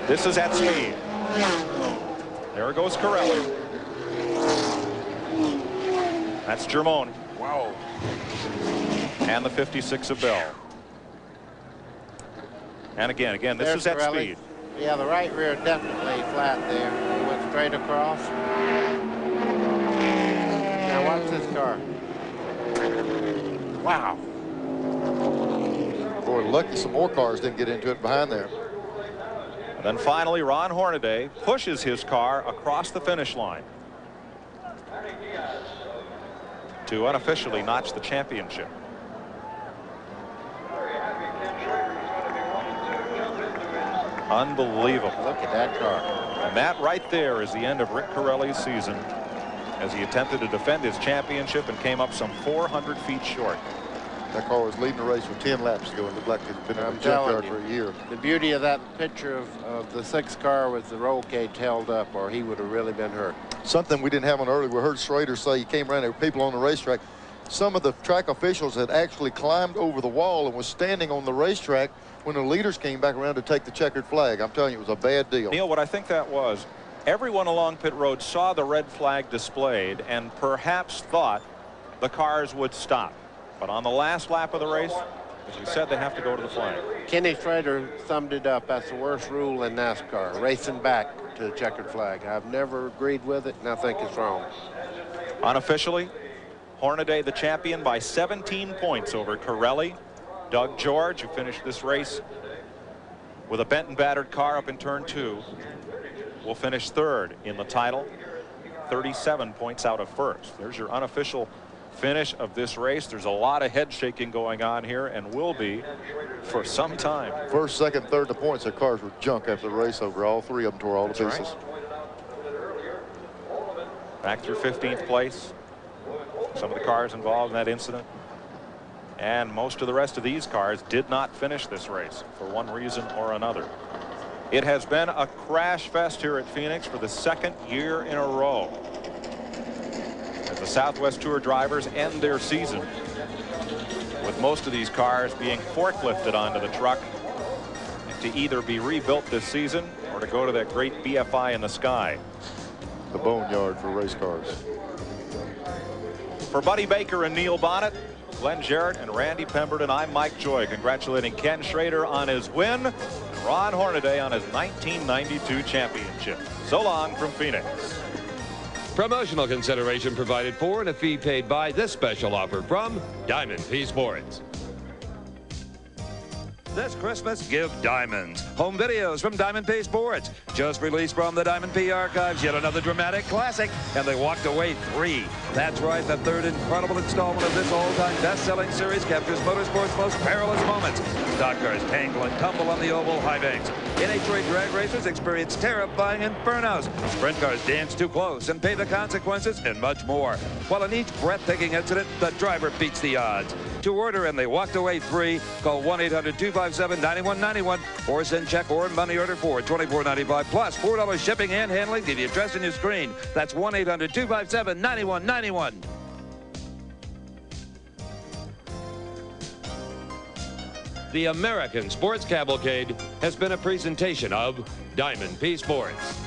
This is at speed. There goes Corelli. That's Germone. Wow. And the 56 of Bell. And again, this
There's
is at
Corelli.
speed.
Yeah, the right rear definitely flat there. He went straight across. Now watch this car. Wow.
Boy, lucky some more cars didn't get into it behind there.
And then finally, Ron Hornaday pushes his car across the finish line to unofficially notch the championship. Unbelievable.
Look at that car.
And that right there is the end of Rick Corelli's season as he attempted to defend his championship and came up some 400 feet short.
That car was leading the race with 10 laps to go. It looked like it'd been in the junkyard for a year.
The beauty of that picture of the 6th car was the roll cage held up, or he would have really been hurt.
Something we didn't have on earlier. We heard Schrader say he came around, there were people on the racetrack. Some of the track officials had actually climbed over the wall and was standing on the racetrack when the leaders came back around to take the checkered flag. I'm telling you, it was a bad deal.
Neil, what I think that was, everyone along pit road saw the red flag displayed and perhaps thought the cars would stop. But on the last lap of the race, as we said, they have to go to the flag.
Kenny Schrader summed it up. That's the worst rule in NASCAR, racing back to the checkered flag. I've never agreed with it, and I think it's wrong.
Unofficially, Hornaday the champion by 17 points over Corelli. Doug George, who finished this race with a bent and battered car up in turn 2, will finish 3rd in the title, 37 points out of 1st. There's your unofficial finish of this race. There's a lot of head shaking going on here and will be for some time.
1st, 2nd, 3rd, the points. Their cars were junk after the race over. All 3 of them tore all the pieces.
Right. Back through 15th place. Some of the cars involved in that incident. And most of the rest of these cars did not finish this race for one reason or another. It has been a crash fest here at Phoenix for the 2nd year in a row, as the Southwest Tour drivers end their season with most of these cars being forklifted onto the truck to either be rebuilt this season or to go to that great BFI in the sky.
The boneyard for race cars.
For Buddy Baker and Neil Bonnet, Glenn Jarrett and Randy Pemberton, I'm Mike Joy, congratulating Ken Schrader on his win and Ron Hornaday on his 1992 championship. So long from Phoenix.
Promotional consideration provided for and a fee paid by. This special offer from Diamond P Sports. This Christmas, give Diamonds home videos from Diamond P Sports. Just released from the Diamond P archives, yet another dramatic classic, and they walked away 3. That's right, the 3rd incredible installment of this all-time best-selling series captures motorsport's most perilous moments. Stock cars tangle and tumble on the oval high banks. NHRA drag racers experience terrifying infernos. Sprint cars dance too close and pay the consequences, and much more. While in each breathtaking incident, the driver beats the odds. To order and they walked away 3, call 1-800-257-9191 or send check or money order for $24.95 plus $4 shipping and handling to the address on your screen. That's 1-800-257-9191. The American Sports Cavalcade has been a presentation of Diamond P Sports.